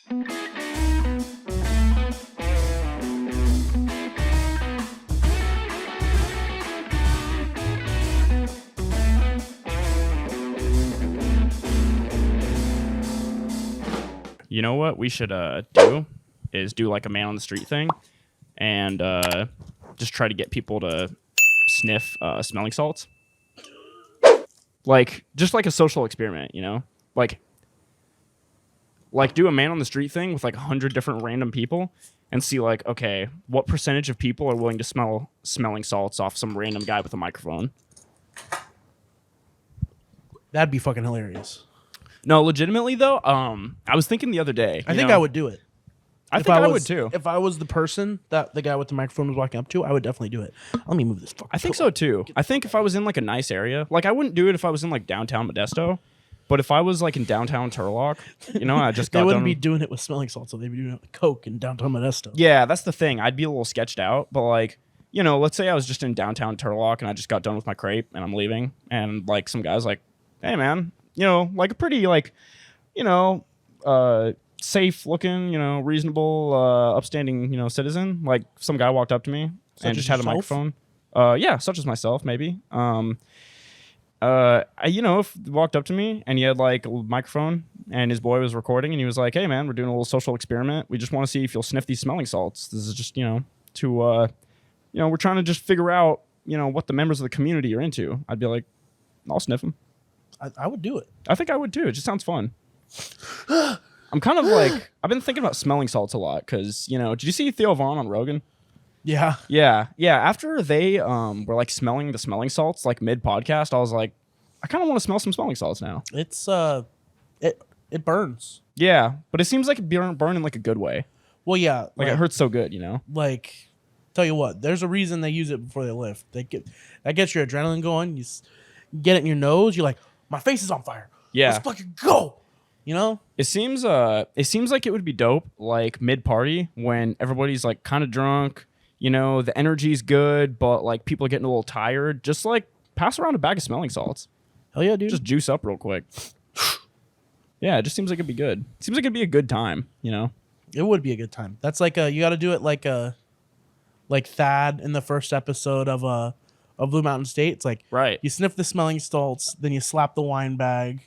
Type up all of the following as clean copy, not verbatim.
You know what we should do is do like a man on the street thing and just try to get people to sniff smelling salts. Like, just like a social experiment, you know? Like do a man on the street thing with like 100 different random people and see like, okay, what percentage of people are willing to smell smelling salts off some random guy with a microphone? That'd be fucking hilarious. No, legitimately though, I was thinking the other day. I think I would do it. I think I would too. If I was the person that the guy with the microphone was walking up to, I would definitely do it. Let me move this fucking I think so too. I think if I was in like a nice area, like I wouldn't do it if I was in like downtown Modesto, but if I was like in downtown Turlock, you know, I just got They wouldn't be doing it with smelling salts, so they'd be doing it with Coke in downtown Modesto. Yeah, that's the thing. I'd be a little sketched out, but like, you know, let's say I was just in downtown Turlock and I just got done with my crepe and I'm leaving, and like some guy's like, "Hey man, you know, like a pretty like, you know, safe looking, you know, reasonable, upstanding, you know, citizen." Like some guy walked up to me and just had a microphone. Yeah, such as myself, maybe. You know, if walked up to me and he had like a microphone and his boy was recording and he was like, "Hey man, we're doing a little social experiment. We just want to see if you'll sniff these smelling salts. This is just, you know, to, you know, we're trying to just figure out, you know, what the members of the community are into." I'd be like, "I'll sniff them." I would do it. I think I would too. It just sounds fun. I'm kind of like, I've been thinking about smelling salts a lot because, you know, did you see Theo Vaughn on Rogan? Yeah. Yeah. After they were like smelling the smelling salts like mid podcast, I was like, I kind of want to smell some smelling salts now. It's it burns. Yeah, but it seems like it burn in like a good way. Well, yeah, like it hurts so good, you know. Like, tell you what, there's a reason they use it before they lift. That gets your adrenaline going. You get it in your nose. You're like, my face is on fire. Yeah, let's fucking go. You know, it seems like it would be dope, like mid party when everybody's like kind of drunk. You know, the energy's good, but like people are getting a little tired. Just like pass around a bag of smelling salts. Hell yeah, dude. Just juice up real quick. Yeah, it just seems like it'd be good. Seems like it'd be a good time, you know? It would be a good time. That's like you got to do it like Thad in the first episode of Blue Mountain State. It's like, right. You sniff the smelling salts, then you slap the wine bag.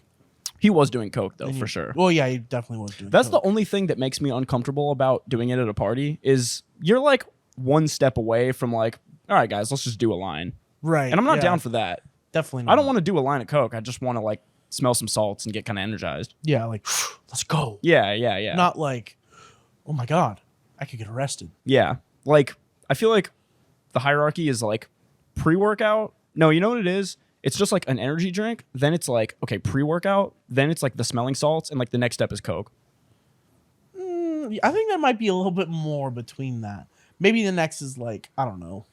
He was doing coke though, for sure. Well, yeah, he definitely was doing That's coke. the only thing that makes me uncomfortable about doing it at a party is you're like one step away from like, all right, guys, let's just do a line. Right. And I'm not down for that. Definitely not. I don't want to do a line of coke. I just want to like smell some salts and get kind of energized. Yeah, like, let's go. Yeah. Not like, oh my God, I could get arrested. Yeah. Like, I feel like the hierarchy is like pre-workout. No, you know what it is? It's just like an energy drink. Then it's like, okay, pre-workout. Then it's like the smelling salts. And like the next step is coke. I think there might be a little bit more between that. Maybe the next is like, I don't know.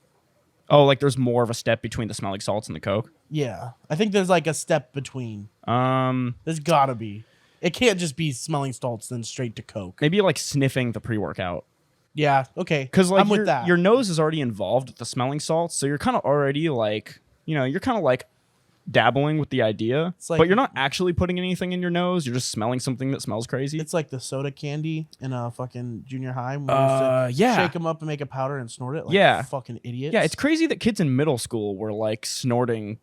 Oh, like there's more of a step between the smelling salts and the coke? Yeah. I think there's like a step between. There's gotta be. It can't just be smelling salts then straight to coke. Maybe like sniffing the pre-workout. Yeah, okay. Because like I'm with that. Your nose is already involved with the smelling salts, so you're kind of already like, you know, you're kind of like dabbling with the idea, like, but you're not actually putting anything in your nose. You're just smelling something that smells crazy. It's like the soda candy in a fucking junior high. When we used to shake them up and make a powder and snort it. Like fucking idiots. Yeah, it's crazy that kids in middle school were like snorting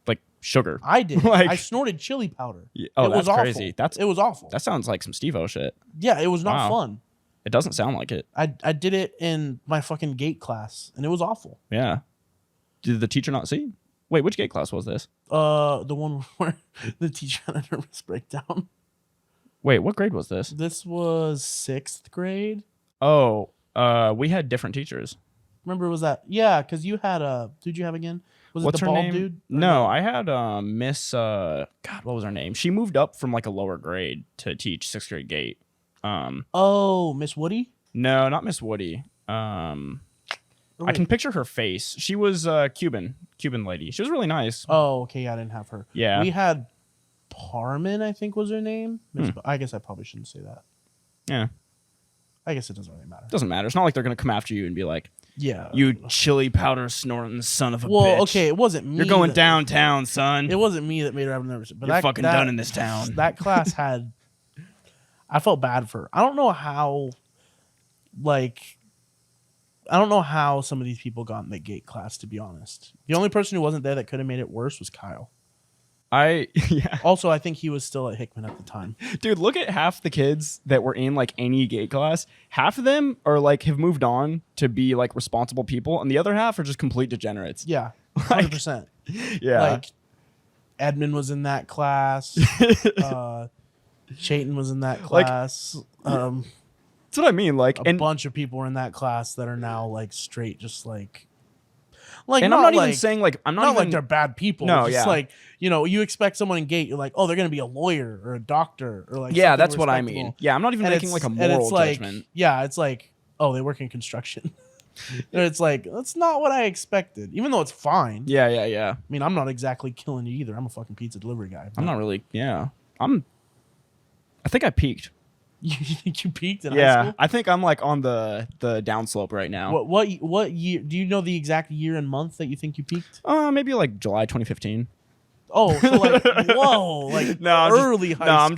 like sugar. I did. Like, I snorted chili powder. Oh, it that's was crazy. Awful. It was awful. That sounds like some Steve-O shit. Yeah, it was not fun. It doesn't sound like it. I did it in my fucking gate class, and it was awful. Yeah. Did the teacher not see? Wait, which gate class was this? The one where the teacher had a nervous breakdown. Wait, what grade was this? This was 6th grade. Oh, we had different teachers. Remember, was that? Yeah, because you had who'd you have again? Was What's it the her bald name? dude? No, I had Miss God, what was her name? She moved up from like a lower grade to teach 6th grade gate. Oh, Miss Woody? No, not Miss Woody. I can picture her face. She was Cuban lady. She was really nice. Oh, okay. Yeah, I didn't have her. Yeah. We had Parman, I think was her name. I guess I probably shouldn't say that. Yeah. I guess it doesn't really matter. Doesn't matter. It's not like they're going to come after you and be like, yeah, you chili powder snorting son of a bitch. Well, okay, it wasn't me. You're going downtown, son. It wasn't me that made her have nervous. But you're fucking done in this town. That class had... I felt bad for her. I don't know how, like, I don't know how some of these people got in the gate class, to be honest. The only person who wasn't there that could have made it worse was Kyle. Yeah. Also, I think he was still at Hickman at the time. Dude, look at half the kids that were in like any gate class. Half of them are like have moved on to be like responsible people, and the other half are just complete degenerates. Yeah, 100%. Yeah. Like, Edmund was in that class. Chayton was in that class. That's what I mean. Like, A bunch of people were in that class that are now like straight, just like. Like, and I'm not even saying like I'm not even like they're bad people. No, It's just like, you know, you expect someone in gate, you're like, oh, they're gonna be a lawyer or a doctor or like yeah, something that's what I respectable. mean. Yeah, I'm not even And making it's- like a and moral it's like, judgment. yeah, it's like, oh, they work in construction. And it's like, that's not what I expected. Even though it's fine. Yeah. I mean, I'm not exactly killing you either. I'm a fucking pizza delivery guy. I'm not really. Yeah, I think I peaked. You think you peaked in high school? I think I'm like on the downslope right now. What year? Do you know the exact year and month that you think you peaked? Maybe like July 2015. Oh, so like whoa, like early high school. No, I'm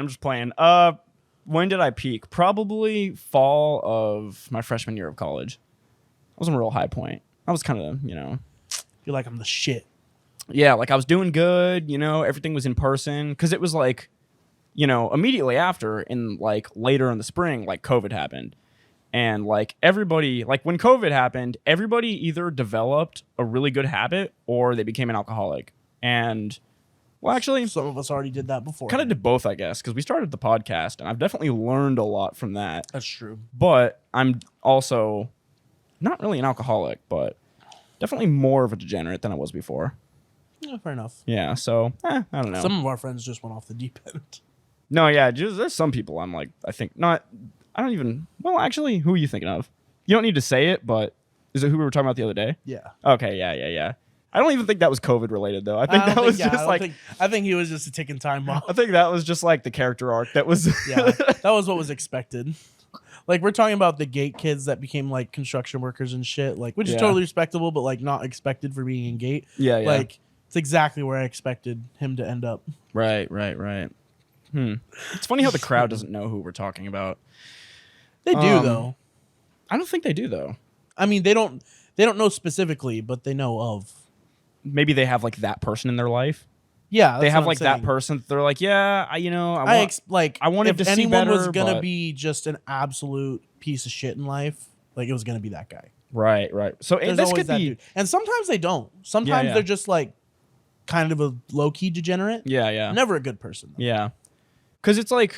just playing. When did I peak? Probably fall of my freshman year of college. I was a real high point. I was kind of, You're like, I'm the shit. Yeah, like I was doing good, everything was in person. Cause it was like, immediately after in like later in the spring, like COVID happened. And like everybody, like when COVID happened, everybody either developed a really good habit or they became an alcoholic. And well, actually, Some of us already did that before. kind of did both, I guess, because we started the podcast and I've definitely learned a lot from that. That's true. But I'm also not really an alcoholic, but definitely more of a degenerate than I was before. Yeah, fair enough. Yeah, so I don't know. Some of our friends just went off the deep end. No, yeah, there's some people I'm like, I think not. I don't even. Well, actually, who are you thinking of? You don't need to say it, but is it who we were talking about the other day? Yeah. Okay, yeah. I don't even think that was COVID related though. I think that was just like. I think he was just a ticking time bomb. I think that was just like the character arc that was. Yeah, that was what was expected. Like, we're talking about the gate kids that became like construction workers and shit, like, which is totally respectable, but like not expected for being in gate. Yeah. Like, it's exactly where I expected him to end up. Right. It's funny how the crowd doesn't know who we're talking about. They do though. I don't think they do though. I mean, they don't know specifically, but they know of. Maybe they have like that person in their life. Yeah, They have what I'm like that saying. person. That they're like, yeah, I wanted if to see anyone was better, gonna but- be just an absolute piece of shit in life, like it was gonna be that guy. Right. So There's this always could that be. dude. And sometimes they don't. Sometimes Yeah. they're just like kind of a low key degenerate. Yeah. Never a good person. Though. Yeah. Because it's like,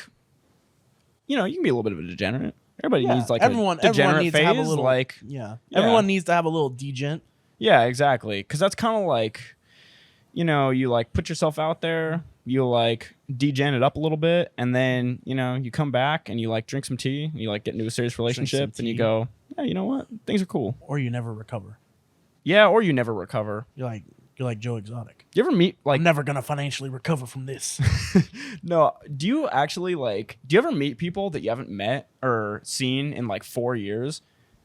you can be a little bit of a degenerate. Everybody Yeah, needs like everyone a degenerate needs phase. to have a little. Like, Yeah. Yeah. Everyone needs to have a little degent. yeah, exactly. Because that's kind of like, you like put yourself out there, you like degen it up a little bit, and then you come back and you like drink some tea, and you like get into a serious relationship, and you tea. go, yeah, you know what, things are cool. Or you never recover. Yeah, or you never recover. You're like Joe Exotic. Do you ever meet like I'm never gonna financially recover from this. No, do you ever meet people that you haven't met or seen in like 4 years,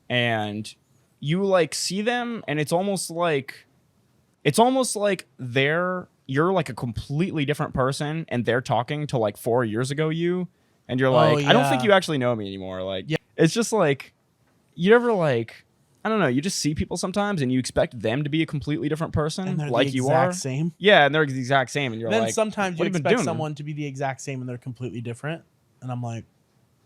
and you like see them and it's almost like you're like a completely different person and they're talking to like 4 years ago you, and you're like, I don't think you actually know me anymore. Like, Yeah. It's just like, you ever like, I don't know, you just see people sometimes and you expect them to be a completely different person, And they're like the you exact are. same. Yeah, and they're the exact same, and you're Then like, sometimes you what have you been expect doing? someone to be the exact same and they're completely different. And I'm like,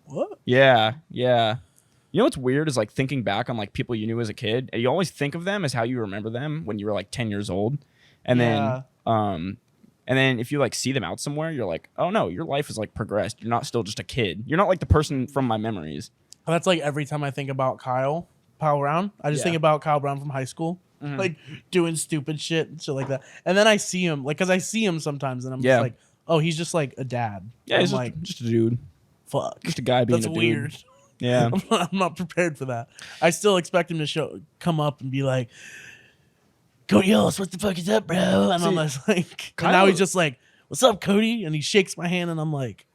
what? Yeah. You know what's weird is like thinking back on like people you knew as a kid, and you always think of them as how you remember them when you were like 10 years old. And then if you like see them out somewhere, you're like, oh no, your life is like progressed. You're not still just a kid. You're not like the person from my memories. That's like every time I think about Kyle Brown, I just think about Kyle Brown from high school, like doing stupid shit and shit like that. And then I see him, like, because I see him sometimes, and I'm just like, oh, he's just like a dad. Yeah, I'm he's like, just a dude. fuck, Just a guy being that's a dude. weird. Yeah. I'm not prepared for that. I still expect him to come up and be like, Cody Ellis, what the fuck is up, bro? And I'm just like, and now he's just like, what's up, Cody? And he shakes my hand, and I'm like,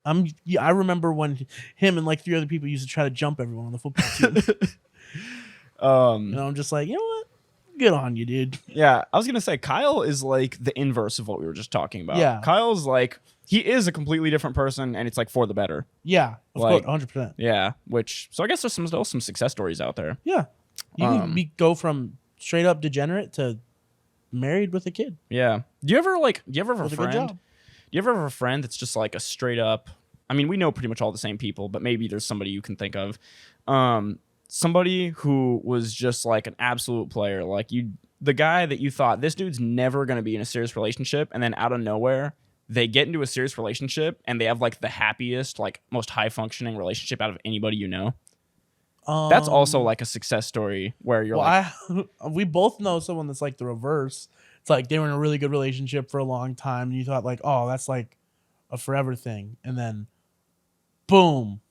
I remember when him and like 3 other people used to try to jump everyone on the football team. And I'm just like, you know what? Good on you, dude. Yeah, I was gonna say Kyle is like the inverse of what we were just talking about. Yeah. Kyle's like he is a completely different person, and it's like for the better. Yeah, of Like, course, 100%. Yeah, so I guess there's still some success stories out there. Yeah, you can go from straight up degenerate to married with a kid. Yeah. Do you ever have a With a good friend? job. Do you ever have a friend that's just like a straight up? I mean, we know pretty much all the same people, but maybe there's somebody you can think of. Somebody who was just like an absolute player, like the guy that you thought this dude's never going to be in a serious relationship, and then out of nowhere they get into a serious relationship and they have like the happiest, like most high functioning relationship out of anybody you know. That's also like a success story where you're we both know someone that's like the reverse. It's like they were in a really good relationship for a long time, and you thought like, oh, that's like a forever thing, and then boom,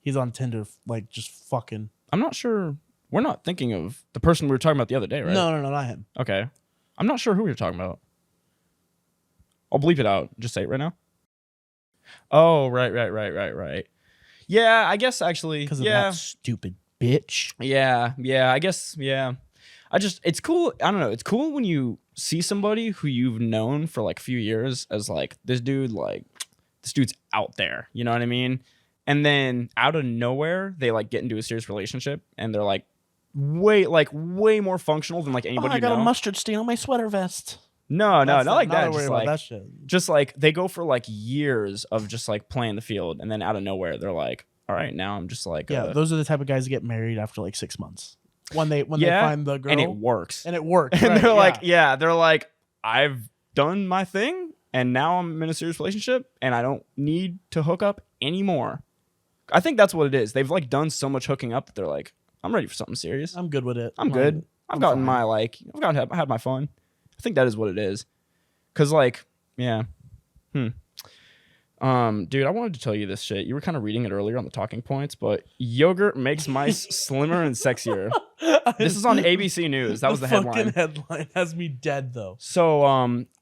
he's on Tinder, like just fucking. I'm not sure. We're not thinking of the person we were talking about the other day, right? No, not him. Okay. I'm not sure who we were talking about. I'll bleep it out. Just say it right now. Oh, right. Yeah, I guess actually. Because of that stupid bitch. Yeah, I guess, yeah. It's cool. I don't know. It's cool when you see somebody who you've known for like a few years as like, this dude's out there. You know what I mean? And then out of nowhere, they like get into a serious relationship and they're like way more functional than like anybody I got a mustard stain on my sweater vest. No, not like that. Just like that shit. Just like they go for like years of just like playing the field, and then out of nowhere they're like, all right, now I'm just like, those are the type of guys that get married after like 6 months when they find the girl, and it works, and right, they're like, I've done my thing, and now I'm in a serious relationship, and I don't need to hook up anymore. I think that's what it is. They've like done so much hooking up that they're like, I'm ready for something serious. I'm good with it. I'm good. I've had my fun. I think that is what it is. Cause like, yeah. Dude, I wanted to tell you this shit. You were kind of reading it earlier on the talking points, but yogurt makes mice slimmer and sexier. This is on ABC News. That was the headline. Fucking headline has me dead though. So,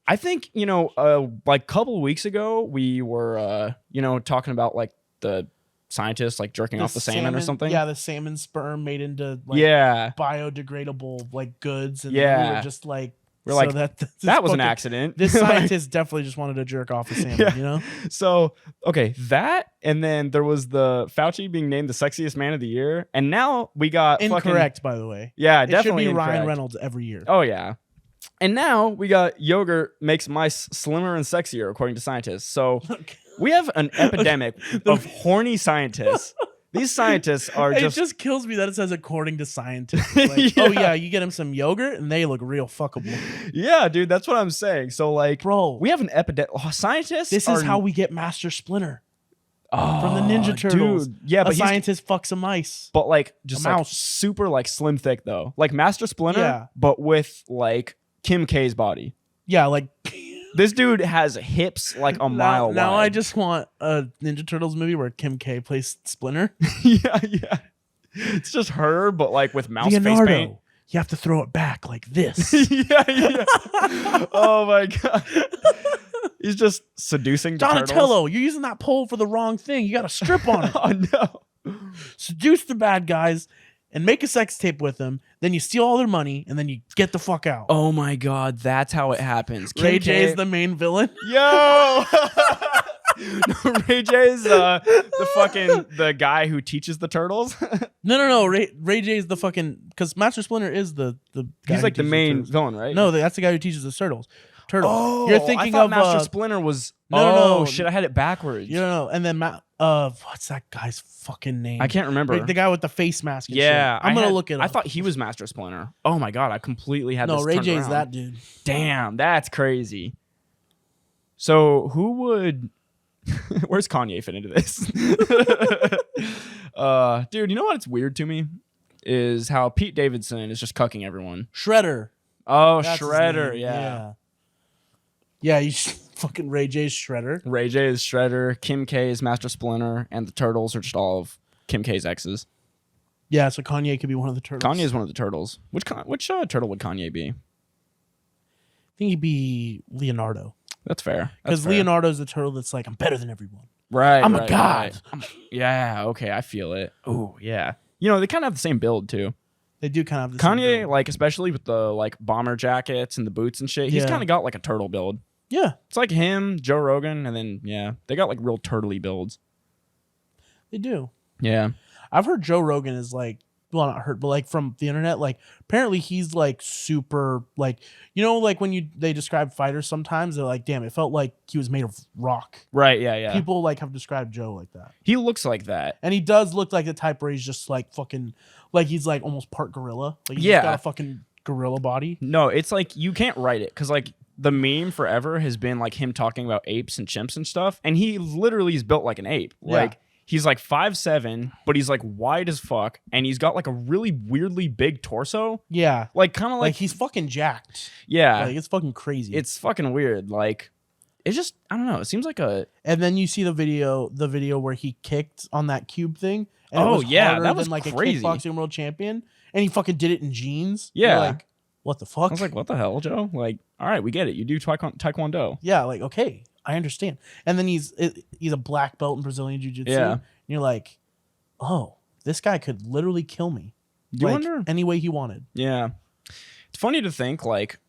I think, like a couple of weeks ago, we were, talking about like the scientists like jerking off the salmon or something. Yeah, the salmon sperm made into like biodegradable like goods, and we were just like, that was an accident. This scientist definitely just wanted to jerk off a salmon, So okay, that, and then there was the Fauci being named the sexiest man of the year, and now we got incorrect, by the way. Yeah, it definitely should be incorrect. Ryan Reynolds every year. Oh yeah. And now we got yogurt makes mice slimmer and sexier, according to scientists. So we have an epidemic of horny scientists. These scientists are It just kills me that it says according to scientists. Like, oh yeah, you get them some yogurt and they look real fuckable. Yeah, dude, that's what I'm saying. So like, bro, we have an epidemic. Scientists. This is how we get Master Splinter. From the Ninja Turtles. Dude. Yeah, but a scientist fucks a mice. But like just like super like slim thick though. Like Master Splinter, but with like Kim K's body. Yeah, like this dude has hips like a mile wide. Now I just want a Ninja Turtles movie where Kim K plays Splinter. Yeah. It's just her, but like with mouse face paint. You have to throw it back like this. Yeah. Oh my god. He's just seducing the Donatello, turtles. you're using that pole for the wrong thing. You got to strip on it. Oh no. Seduce the bad guys and make a sex tape with them. Then you steal all their money and then you get the fuck out. Oh my god, that's how it happens. Ray J is the main villain. Yo. No, Ray J is the guy who teaches the turtles. No. Ray J is the fucking, because Master Splinter is the guy. He's like the main villain, right? No, that's the guy who teaches the turtles. Oh, you're thinking I thought of Master Splinter was. No. Shit, I had it backwards. No. And then what's that guy's fucking name? I can't remember. The guy with the face mask. And yeah, shit. I'm gonna look it up. I thought he was Master Splinter. Oh my god, I completely had this. No, Ray J's that dude. Damn, that's crazy. So who would? Where's Kanye fit into this? Dude, you know what's weird to me is how Pete Davidson is just cucking everyone. Shredder. Oh, that's Shredder. Yeah, you fucking Ray J's Shredder. Ray J is Shredder. Kim K is Master Splinter, and the turtles are just all of Kim K's exes. Yeah, so Kanye could be one of the turtles. Kanye is one of the turtles. Which turtle would Kanye be? I think he'd be Leonardo. That's fair. Because Leonardo's the turtle that's like, I'm better than everyone. Right. I'm a god. Right. Yeah, okay, I feel it. Oh, yeah. You know, they kind of have the same build, too. They do kind of have the Kanye, same build. like, especially with the, like, bomber jackets and the boots and shit, he's kind of got, like, a turtle build. Yeah. It's like him, Joe Rogan, and then they got like real turtley builds. They do. Yeah. I've heard Joe Rogan is like, well, not heard, but like from the internet, like apparently he's like super, like, you know, like when they describe fighters sometimes, they're like, damn, it felt like he was made of rock. Right, yeah. People like have described Joe like that. He looks like that. And he does look like the type where he's just like fucking, like he's like almost part gorilla. Like he's Yeah. just got a fucking gorilla body. No, it's like you can't write it because like the meme forever has been like him talking about apes and chimps and stuff. And he literally is built like an ape. Yeah. Like he's like 5'7", but he's like wide as fuck. And he's got like a really weirdly big torso. Yeah. Like kind of Like like he's fucking jacked. yeah. Like it's fucking crazy. It's fucking weird. Like it's just, I don't know. It seems like a... And then you see the video where he kicked on that cube thing. And it Oh, was yeah, harder that was than, like crazy. a kickboxing world champion. And he fucking did it in jeans. Yeah. You're like, what the fuck? I was like, what the hell, Joe? Like, all right, we get it. You do taekwondo. Yeah, like, okay, I understand. And then he's a black belt in Brazilian Jiu-Jitsu. Yeah. And you're like, oh, this guy could literally kill me. Do you like, wonder? any way he wanted. Yeah. It's funny to think, like,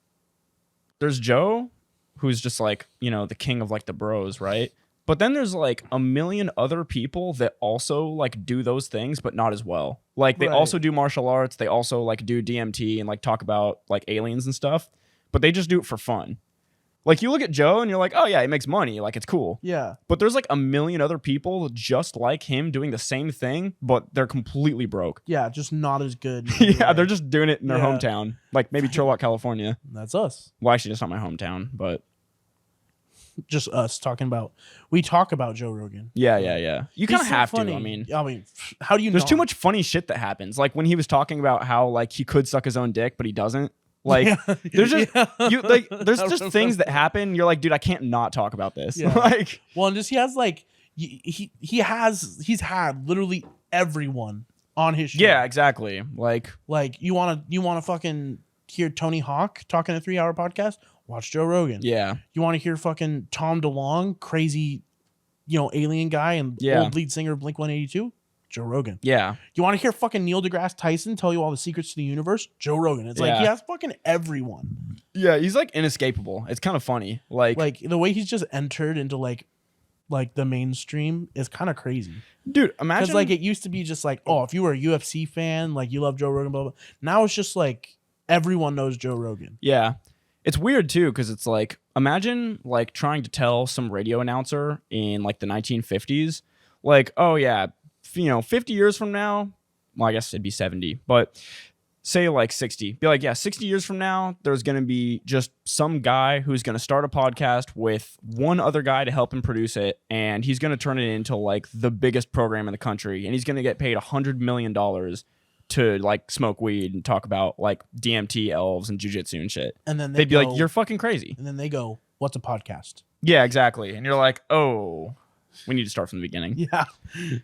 there's Joe, who's just like, you know, the king of like the bros, right? But then there's like a million other people that also like do those things, but not as well. Like they Right. also do martial arts. They also like do DMT and like talk about like aliens and stuff, but they just do it for fun. Like you look at Joe and you're like, oh yeah, he makes money. Like it's cool. Yeah. But there's like a million other people just like him doing the same thing, but they're completely broke. Yeah, just not as good. Yeah, they're just doing it in their Yeah. hometown. Like maybe Chilliwack, California. That's us. Well, actually, it's not my hometown, but Just us talking about. We talk about Joe Rogan. yeah. You kind of He's so have funny. to. I mean, how do you? there's not? too much funny shit that happens. Like when he was talking about how like he could suck his own dick, but he doesn't. Like Yeah. there's just you like there's I just remember things that happen. You're like, dude, I can't not talk about this. Yeah. Like Well, and just he has like he's had literally everyone on his show. yeah, exactly. Like Like you wanna fucking hear Tony Hawk talking a 3-hour podcast? Watch Joe Rogan. yeah, You want to hear fucking Tom DeLonge, crazy, alien guy and Yeah. old lead singer of Blink-182? Joe Rogan. yeah, You want to hear fucking Neil deGrasse Tyson tell you all the secrets to the universe? Joe Rogan. It's like Yeah. he has fucking everyone. yeah. He's like inescapable. It's kind of funny. Like The way he's just entered into like the mainstream is kind of crazy. dude, Because imagine like it used to be just like, oh, if you were a UFC fan, like you love Joe Rogan, blah blah. Now it's just like everyone knows Joe Rogan. yeah. It's weird too, because it's like, imagine like trying to tell some radio announcer in like the 1950s, like, oh yeah, 50 years from now, well, I guess it'd be 70, but say like 60. Be like, yeah, 60 years from now, there's going to be just some guy who's going to start a podcast with one other guy to help him produce it, and he's going to turn it into like the biggest program in the country, and he's going to get paid $100 million to like smoke weed and talk about like DMT, elves, and jujitsu and shit. And then They'd be like, you're fucking crazy. And then they go, what's a podcast? Yeah, exactly. And you're like, oh, we need to start from the beginning. Yeah.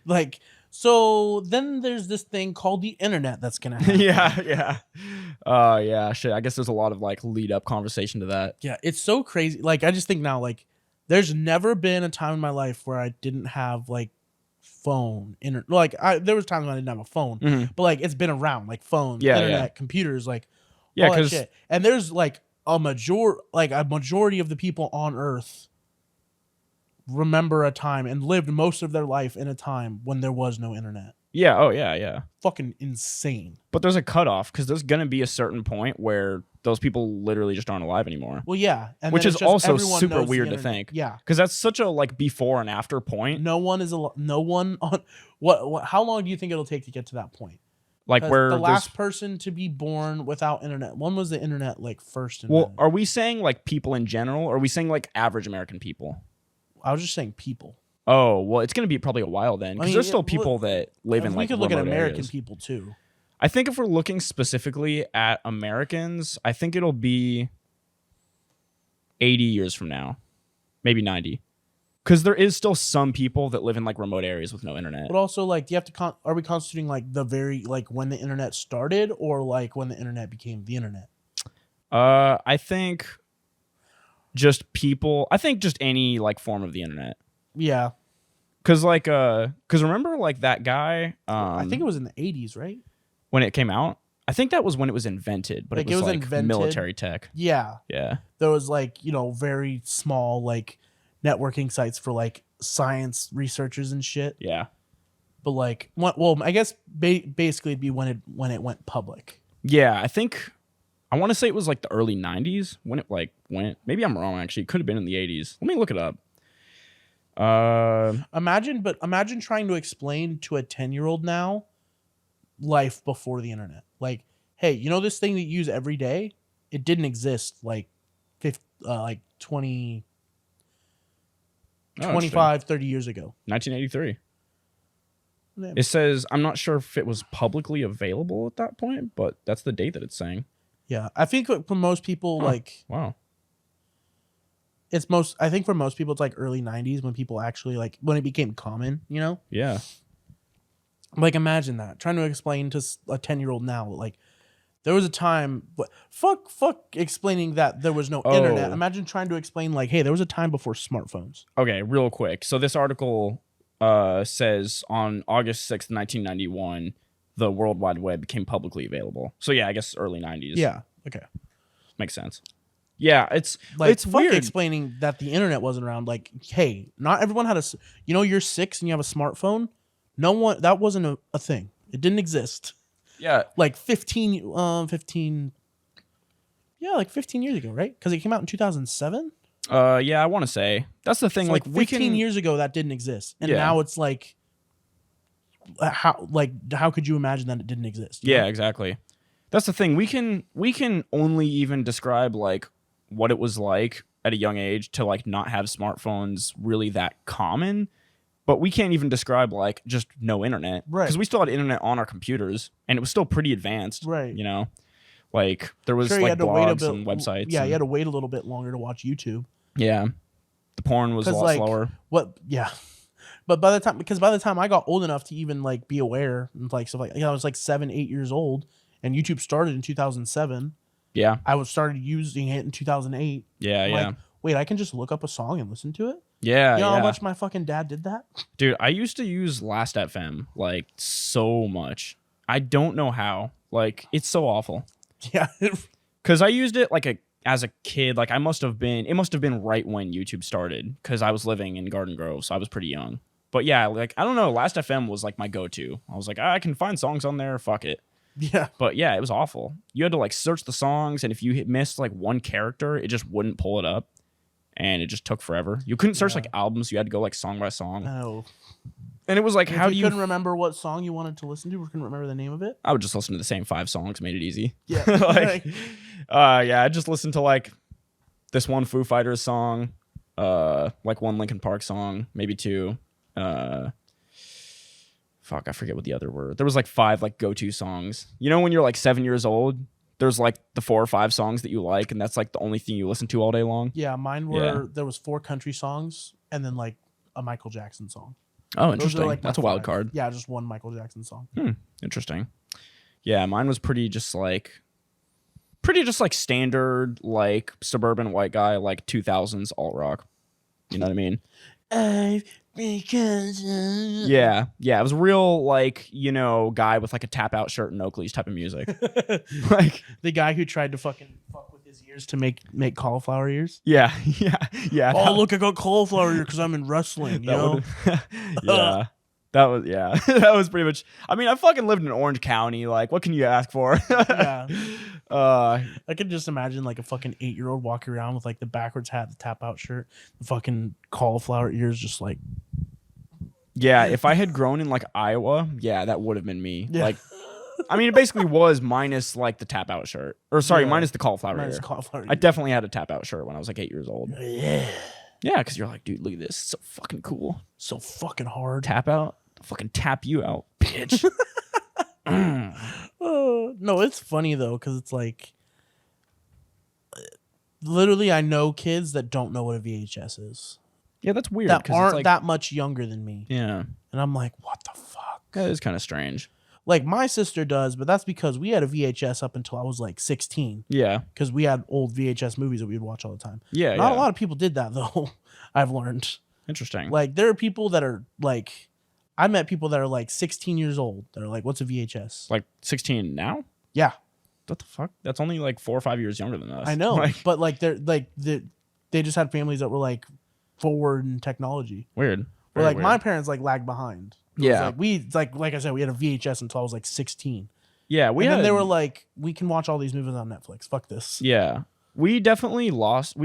Like, so then there's this thing called the internet that's going to happen. yeah. Yeah, shit. I guess there's a lot of like lead up conversation to that. Yeah. It's so crazy. Like, I just think now, like, there's never been a time in my life where I didn't have like phone, like there was times when I didn't have a phone, Mhm. but like it's been around, like phone, Yeah, internet, yeah. computers, like Yeah, all that 'cause- shit. And there's like a majority of the people on Earth remember a time and lived most of their life in a time when there was no internet. Yeah. Oh, yeah. Fucking insane. But there's a cutoff because there's going to be a certain point where those people literally just aren't alive anymore. Well, yeah, and Which then is it's just also everyone super knows the weird to internet. think. Yeah, Because that's such a like before and after point. no one is no one on what. How long do you think it'll take to get to that point? Like 'Cause where the there's- last person to be born without internet. When was the internet like first? Well, Invented? are we saying like people in general, or are we saying like average American people? I was just saying people. Oh, well, it's going to be probably a while then, because I mean, there's still yeah, people that live in we like could look at remote American areas. people too. I think if we're looking specifically at Americans, I think it'll be 80 years from now, maybe 90. Because there is still some people that live in like remote areas with no internet. But also, like, do you have to? Are we constituting like the very like when the internet started, or like when the internet became the internet? I think just people. I think just any like form of the internet. Yeah, Cause remember like that guy. I think it was in the 80s, right? When it came out. I think that was when it was invented, but Like, it was like invented. military tech. Yeah. Yeah. There was like, very small like networking sites for like science researchers and shit. Yeah. But like, well, I guess basically it'd be when it went public. Yeah, I want to say it was like the early 90s when it like went. Maybe I'm wrong, actually. It could have been in the 80s. Let me look it up. Imagine trying to explain to a 10-year-old now life before the internet. Like, hey, this thing that you use every day? It didn't exist like 20, 25, 30 years ago. 1983. Yeah. It says, I'm not sure if it was publicly available at that point, but that's the date that it's saying. Yeah, I think for most people, Wow. I think for most people, it's like early 90s when people actually like when it became common, Yeah. Like, imagine that. Trying to explain to a 10-year-old now, like, there was a time, fuck explaining that there was no internet. Imagine trying to explain, like, hey, there was a time before smartphones. Okay, real quick. So this article says on August 6th, 1991, the World Wide Web became publicly available. So yeah, I guess early 90s. Yeah, okay. Makes sense. Yeah, it's fuck weird explaining that the internet wasn't around. Like, hey, not everyone had you're 6 and you have a smartphone. That wasn't a thing. It didn't exist. Yeah. Like 15 years ago, right? Because it came out in 2007. Yeah, I want to say that's the thing. So like 15 years ago, that didn't exist, and now it's like, how could you imagine that it didn't exist? Yeah, exactly. That's the thing. We can only even describe like what it was like at a young age to like not have smartphones really that common, but we can't even describe like just no internet, right? Because we still had internet on our computers, and it was still pretty advanced, right? Like there was like blogs and websites. Yeah, you had to wait a little bit longer to watch YouTube. Yeah, the porn was a lot slower. Yeah, but by the time I got old enough to even like be aware and like stuff like I was like 7, 8 years old, and YouTube started in 2007. Yeah, I started using it in 2008. Yeah, yeah. Like, wait, I can just look up a song and listen to it. Yeah, you know how much my fucking dad did that? Dude, I used to use Last.fm like so much. I don't know how. Like, it's so awful. Yeah. Because I used it like as a kid. Like, it must have been right when YouTube started, because I was living in Garden Grove, so I was pretty young. But yeah, like, I don't know. Last.fm was like my go-to. I was like, I can find songs on there. Fuck it. Yeah. But yeah, it was awful. You had to like search the songs, and if you missed like one character, it just wouldn't pull it up. And it just took forever. You couldn't search like albums. You had to go like song by song. Oh. And it was like, how do you... couldn't remember what song you wanted to listen to, or couldn't remember the name of it? I would just listen to the same 5 songs, made it easy. Yeah. Yeah, I just listened to like this one Foo Fighters song, like one Linkin Park song, maybe 2. Fuck, I forget what the other were. There was like 5 like go-to songs. You know when you're like 7 years old, there's like the 4 or 5 songs that you like, and that's like the only thing you listen to all day long? Yeah, mine were, there was 4 country songs and then like a Michael Jackson song. Oh, interesting. Like that's a wild card. Yeah, just one Michael Jackson song. Interesting. Yeah, mine was pretty just like standard, like suburban white guy, like 2000s alt rock. You know what I mean? Yeah, it was real, like, guy with like a tap out shirt and Oakley's type of music. Like the guy who tried to fucking fuck with his ears to make cauliflower ears. Yeah. Oh, look, I got cauliflower ear because I'm in wrestling. Yeah. That was that was pretty much. I mean, I fucking lived in Orange County. Like, what can you ask for? Yeah. I could just imagine like a fucking 8-year-old walking around with like the backwards hat, the tap out shirt, the fucking cauliflower ears, just like. Yeah, if I had grown in like Iowa, yeah, that would have been me. Yeah. Like, I mean, it basically was minus like the tap out shirt, or sorry, minus the cauliflower ear. I definitely had a tap out shirt when I was like 8 years old. Yeah. Yeah, because you're like, dude, look at this, it's so fucking cool, so fucking hard. Tap out. I'll fucking tap you out, bitch. No, it's funny though, because it's like, literally, I know kids that don't know what a VHS is. Yeah, that's weird. That aren't like, that much younger than me. Yeah. And I'm like, what the fuck? That is kind of strange. Like, my sister does, but that's because we had a VHS up until I was like 16. Yeah. Because we had old VHS movies that we'd watch all the time. Yeah. Not a lot of people did that though. I've learned. Interesting. Like, there are people that are like, I met people that are like 16 years old. That are like, what's a VHS? Like 16 now? Yeah. What the fuck? That's only like 4 or 5 years younger than us. I know, Like, but like they just had families that were like forward in technology. weird. Where Very like my weird. parents like lagged behind. It was Yeah. like I said, we had a VHS until I was like 16. Yeah, Then they were like, we can watch all these movies on Netflix. Fuck this. Yeah. We definitely ditched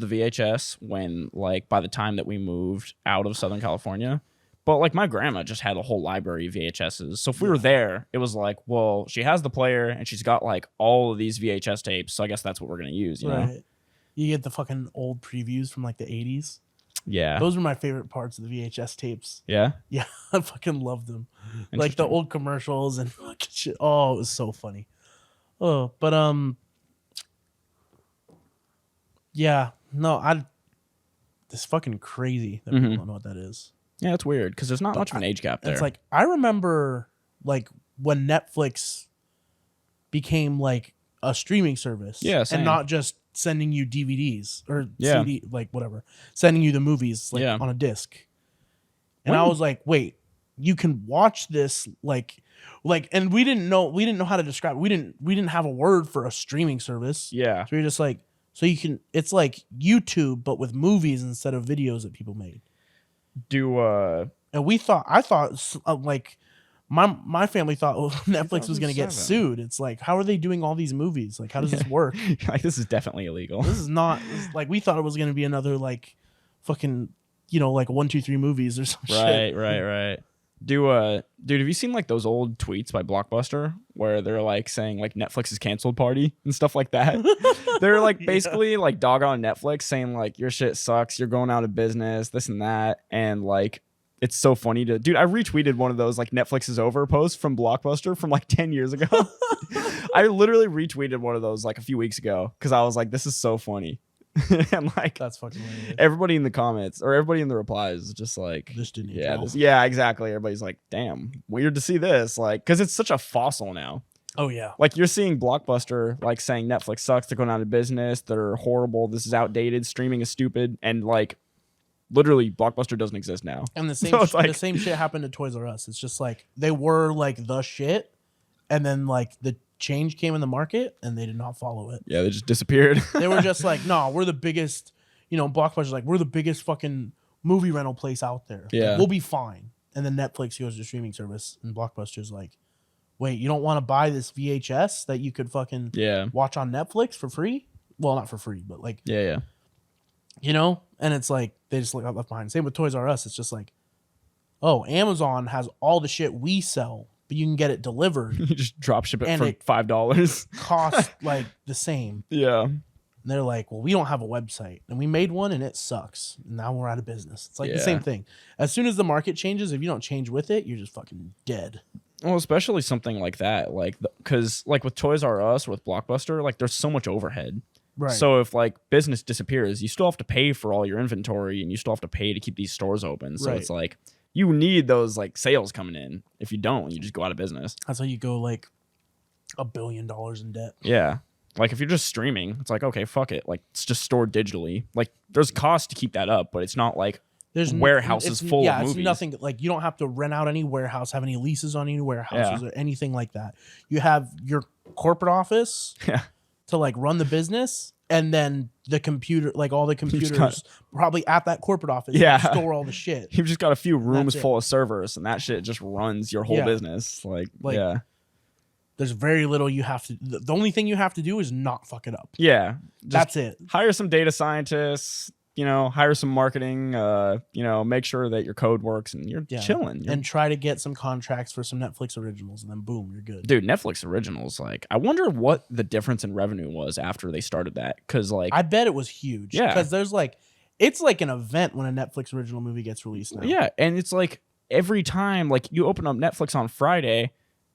the VHS when, like, by the time that we moved out of Southern California. But, like, my grandma just had a whole library of VHSs. So if we were there, it was like, well, she has the player and she's got, like, all of these VHS tapes. So I guess that's what we're going to use, you know? You get the fucking old previews from like the 80s. Yeah. Those were my favorite parts of the VHS tapes. Yeah? Yeah, I fucking loved them. Like the old commercials and fucking shit. Oh, it was so funny. Oh, but yeah, no, it's fucking crazy that people don't know what that is. Yeah, it's weird because there's not much of an age gap there. It's like, I remember like when Netflix became like a streaming service. Yeah, same. And not just sending you DVDs or CD, like whatever, sending you the movies like on a disc. And I was like, wait, you can watch this like, and we didn't know how to describe it. We didn't have a word for a streaming service. Yeah. So you're just like, so you can, it's like YouTube, but with movies instead of videos that people made. And I thought like my family thought Netflix was going to get sued. It's like, how are they doing all these movies? Like, how does this work? Like, this is definitely illegal. This is not like, we thought it was going to be another like fucking, like 1, 2, 3 movies or some shit. Right. Dude, have you seen like those old tweets by Blockbuster where they're like saying like Netflix is canceled party and stuff like that? They're like basically like dog on Netflix saying like your shit sucks, you're going out of business, this and that, and like it's so funny to dude. I retweeted one of those like Netflix is over posts from Blockbuster from like 10 years ago. I literally retweeted one of those like a few weeks ago because I was like, this is so funny. And like that's fucking hilarious. Everybody in the comments or everybody in the replies is just like, this didn't yeah, exactly. Everybody's like, damn, weird to see this, like, because it's such a fossil now. Oh yeah, like you're seeing Blockbuster like saying Netflix sucks, they're going out of business, they're horrible, this is outdated, streaming is stupid, and like literally Blockbuster doesn't exist now. And the same shit happened to Toys R Us. It's just like they were like the shit, and then like the change came in the market and they did not follow it. Yeah, they just disappeared. They were just like, no, we're the biggest, Blockbuster's like, we're the biggest fucking movie rental place out there. Yeah. Like, we'll be fine. And then Netflix goes to streaming service and Blockbuster's like, wait, you don't want to buy this VHS that you could fucking watch on Netflix for free? Well, not for free, but like, yeah. And it's like, they just got left behind. Same with Toys R Us. It's just like, oh, Amazon has all the shit we sell, but you can get it delivered. You just drop ship it for $5. Cost like the same. Yeah. And they're like, well, we don't have a website. And we made one and it sucks. And now we're out of business. It's like the same thing. As soon as the market changes, if you don't change with it, you're just fucking dead. Well, especially something like that. Like, because like with Toys R Us or with Blockbuster, like there's so much overhead. Right. So if like business disappears, you still have to pay for all your inventory and you still have to pay to keep these stores open. So it's like, you need those like sales coming in. If you don't, you just go out of business. That's how you go like $1 billion in debt. Yeah. Like if you're just streaming, it's like, okay, fuck it. Like it's just stored digitally. Like there's cost to keep that up, but it's not like there's warehouses full of movies. It's nothing like you don't have to rent out any warehouse, have any leases on any warehouses or anything like that. You have your corporate office to like run the business. And then the computer, like all the computers, probably at that corporate office, store all the shit. You've just got a few rooms full of servers, and that shit just runs your whole business. Like, there's very little you have to. The only thing you have to do is not fuck it up. Yeah, that's it. Hire some data scientists. Hire some marketing. Make sure that your code works, and you're chilling. And try to get some contracts for some Netflix originals, and then boom, you're good. Dude, Netflix originals, like, I wonder what the difference in revenue was after they started that. Because, like, I bet it was huge. Yeah, because there's like, it's like an event when a Netflix original movie gets released now. Yeah, and it's like every time, like, you open up Netflix on Friday,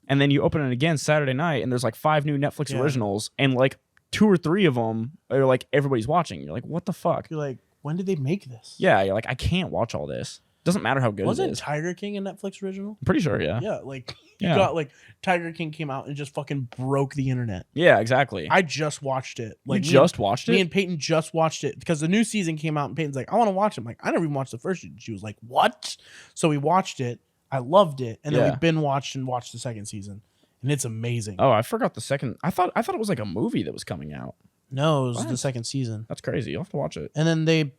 and then you open it again Saturday night, and there's like 5 new Netflix originals, and like 2 or 3 of them are like everybody's watching. You're like, what the fuck? You're like, when did they make this? Yeah, you're like, I can't watch all this. Doesn't matter how good it is. Wasn't Tiger King a Netflix original? I'm pretty sure, yeah. Yeah, like you got like Tiger King came out and just fucking broke the internet. Yeah, exactly. I just watched it. Like watched it? Me and Peyton just watched it because the new season came out and Peyton's like, I want to watch it. I'm like, I never even watched the first. She was like, what? So we watched it. I loved it. And then we watched the second season. and it's amazing. Oh, I forgot the second. I thought it was like a movie that was coming out. No, it was What? the second season. That's crazy. You'll have to watch it. And then they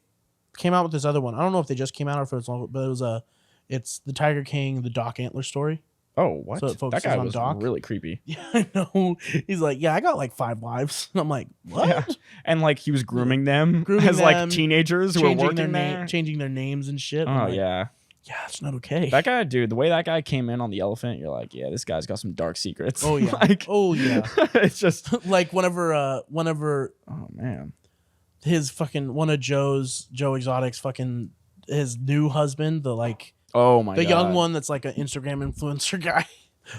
came out with this other one. I don't know if they just came out or if it's long, but it's the Tiger King, the Doc Antler story. Oh, what? So it That focuses guy on was Doc. really creepy. Yeah, I know. He's like, yeah, I got like 5 wives. And I'm like, what? Yeah. And like he was grooming them Grooming as them, like teenagers who were working there. changing their names and shit. Oh, I'm like, yeah. yeah, it's not okay. That guy, dude, the way that guy came in on the elephant, you're like, yeah, this guy's got some dark secrets. Oh yeah. Like, Oh yeah. it's just, Like whenever oh man. his fucking one of Joe Exotic's fucking his new husband, the like Oh my the god. young one that's like an Instagram influencer guy,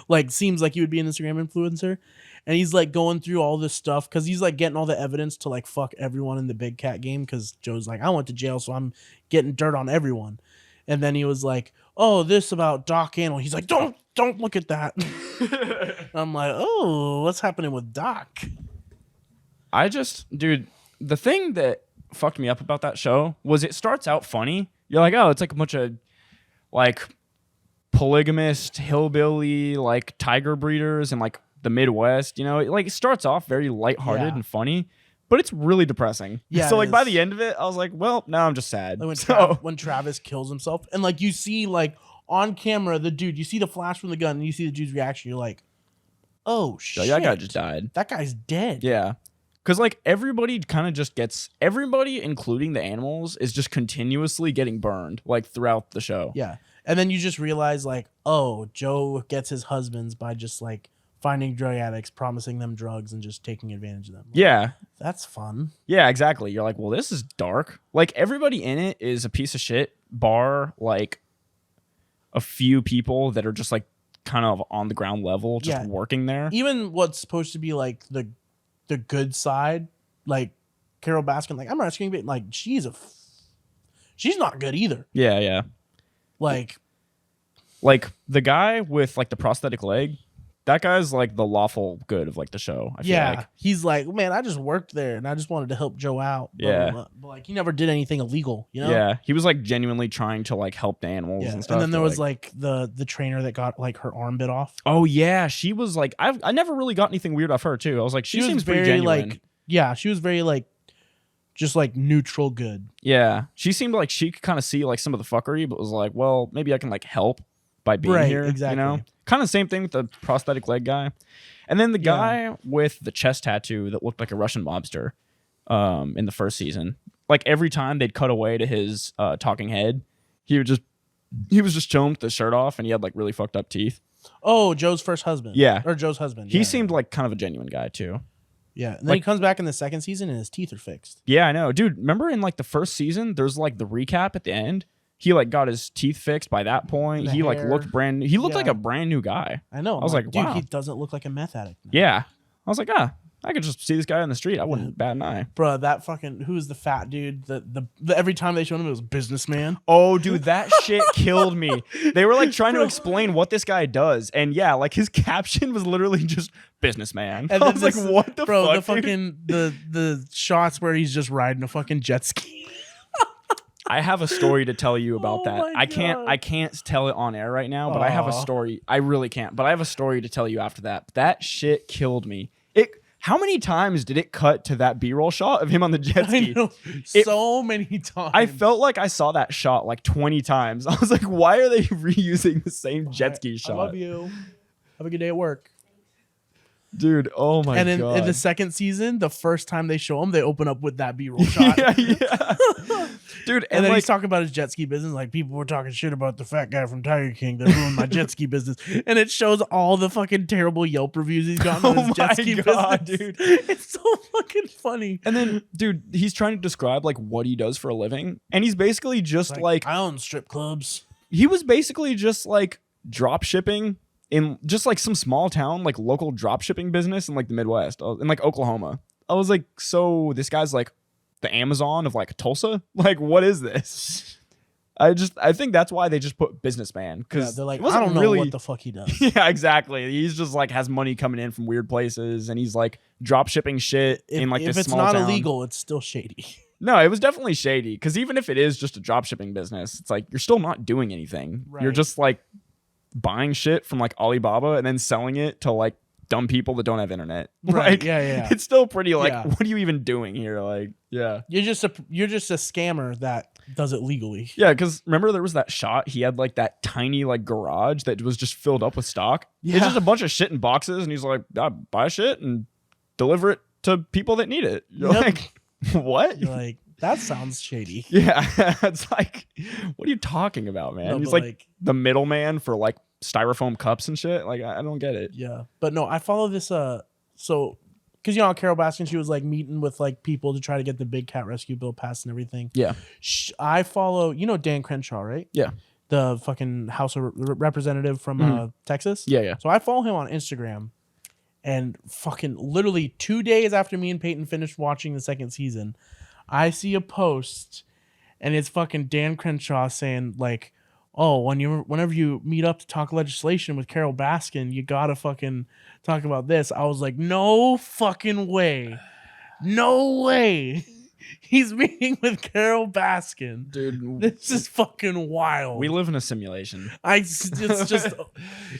like seems like he would be an Instagram influencer, and he's like going through all this stuff because he's like getting all the evidence to like fuck everyone in the big cat game because Joe's like, I went to jail, so I'm getting dirt on everyone. And then he was like, oh, this about Doc Animal. He's like, don't look at that. I'm like, oh, what's happening with Doc? Dude, the thing that fucked me up about that show was it starts out funny. You're like, oh, it's like a bunch of like polygamist hillbilly like tiger breeders in like the Midwest. You know, it starts off very lighthearted Yeah. and funny, but it's really depressing. Yeah, So it like by is. the end of it, I was like, well, now I'm just sad. Like So when Travis kills himself, and like you see like on camera the dude, you see the flash from the gun, and you see the dude's reaction. You're like, oh shit, that guy just died. That guy's dead. Yeah. Because, like, everybody kind of just gets... Everybody, including the animals, is just continuously getting burned, like, throughout the show. Yeah. And then you just realize, like, oh, Joe gets his husbands by just, like, finding drug addicts, promising them drugs, and just taking advantage of them. Like, Yeah. that's fun. Yeah, exactly. You're like, well, this is dark. Like, everybody in it is a piece of shit, bar, like, a few people that are just, like, kind of on the ground level, just working there. Even what's supposed to be, like, the good side, like Carol Baskin, like I'm not asking, but like she's not good either. Yeah, yeah. Like the guy with like the prosthetic leg, that guy's like the lawful good of like the show. I feel like. He's like, man, I just worked there and I just wanted to help Joe out. Blah, Yeah. blah, blah. But like he never did anything illegal, you know? Yeah, he was like genuinely trying to like help the animals and stuff. And then there was like the trainer that got like her arm bit off. Oh yeah, she was like, I never really got anything weird off her too. I was like, she was seems pretty very genuine. like, yeah, she was very like, just like neutral good. Yeah, she seemed like she could kind of see like some of the fuckery, but was like, well, maybe I can like help by being here. Exactly. You know, kind of same thing with the prosthetic leg guy, and then the guy with the chest tattoo that looked like a Russian mobster, in the first season. Like every time they'd cut away to his talking head, he was just chilling with his shirt off, and he had like really fucked up teeth. Oh, Joe's first husband. Yeah. Or Joe's husband. He seemed like kind of a genuine guy too. Yeah. And then he comes back in the second season and his teeth are fixed. Yeah, I know. Dude, remember in like the first season, there's like the recap at the end. He like got his teeth fixed by that point. He like looked brand new. He looked like a brand new guy. I know. I was like, dude, wow. he doesn't look like a meth addict now. Yeah. I was like, I could just see this guy on the street. I wouldn't bat an eye. Bro, that fucking who's the fat dude? The every time they showed him it was businessman. Oh, dude, that shit killed me. They were like trying to explain what this guy does, and yeah, like his caption was literally just businessman. And I was like, what the bro, fuck? the fucking the shots where he's just riding a fucking jet ski. I have a story to tell you about Oh that. my I can't God. tell it on air right now, but I have a Aw. story. I really can't, but I have a story to tell you after that. That shit killed me. How many times did it cut to that B-roll shot of him on the jet ski? I know, so many times. I felt like I saw that shot like 20 times. I was like, why are they reusing the same jet ski shot? I love you. Have a good day at work. Dude, oh my And God. in the second season, the first time they show him, they open up with that B-roll shot. yeah. Dude, And then like, he's talking about his jet ski business. Like, people were talking shit about the fat guy from Tiger King that ruined my jet ski business. And it shows all the fucking terrible Yelp reviews he's gotten on his jet ski God, business. dude. It's so fucking funny. And then, dude, he's trying to describe like what he does for a living. And he's basically just like I own strip clubs. he was basically just like drop shipping in just like some small town, like local drop shipping business in like the Midwest, in like Oklahoma. I was like, so this guy's like the Amazon of like Tulsa? Like, what is this? I think that's why they just put businessman, because they're like, I don't know what the fuck he does. Yeah, exactly. He's just like has money coming in from weird places, and he's like drop shipping shit in like this small town. If it's not illegal, it's still shady. No, it was definitely shady, because even if it is just a drop shipping business, it's like you're still not doing anything. Right. You're just like buying shit from like Alibaba and then selling it to like dumb people that don't have internet. Right. Like, Yeah. it's still pretty like, Yeah. what are you even doing here? Like, yeah. You're just a scammer that does it legally. Yeah, because remember there was that shot. He had like that tiny like garage that was just filled up with stock. Yeah. It's just a bunch of shit in boxes, and he's like, buy shit and deliver it to people that need it. You're like, what? You're like, that sounds shady. Yeah, it's like, what are you talking about, man? No, He's but, like the middleman for like styrofoam cups and shit. Like, I don't get it. Yeah, but no, I follow this. So because how Carol Baskin, she was like meeting with like people to try to get the big cat rescue bill passed and everything. Yeah, I follow. Dan Crenshaw, right? Yeah, the fucking House of Representative from Texas. Yeah. So I follow him on Instagram, and fucking literally 2 days after me and Peyton finished watching the second season, I see a post, and it's fucking Dan Crenshaw saying like, "Oh, whenever you meet up to talk legislation with Carol Baskin, you gotta fucking talk about this." I was like, no fucking way. No way. He's meeting with Carol Baskin. dude, This is fucking wild. we live in a simulation. It's just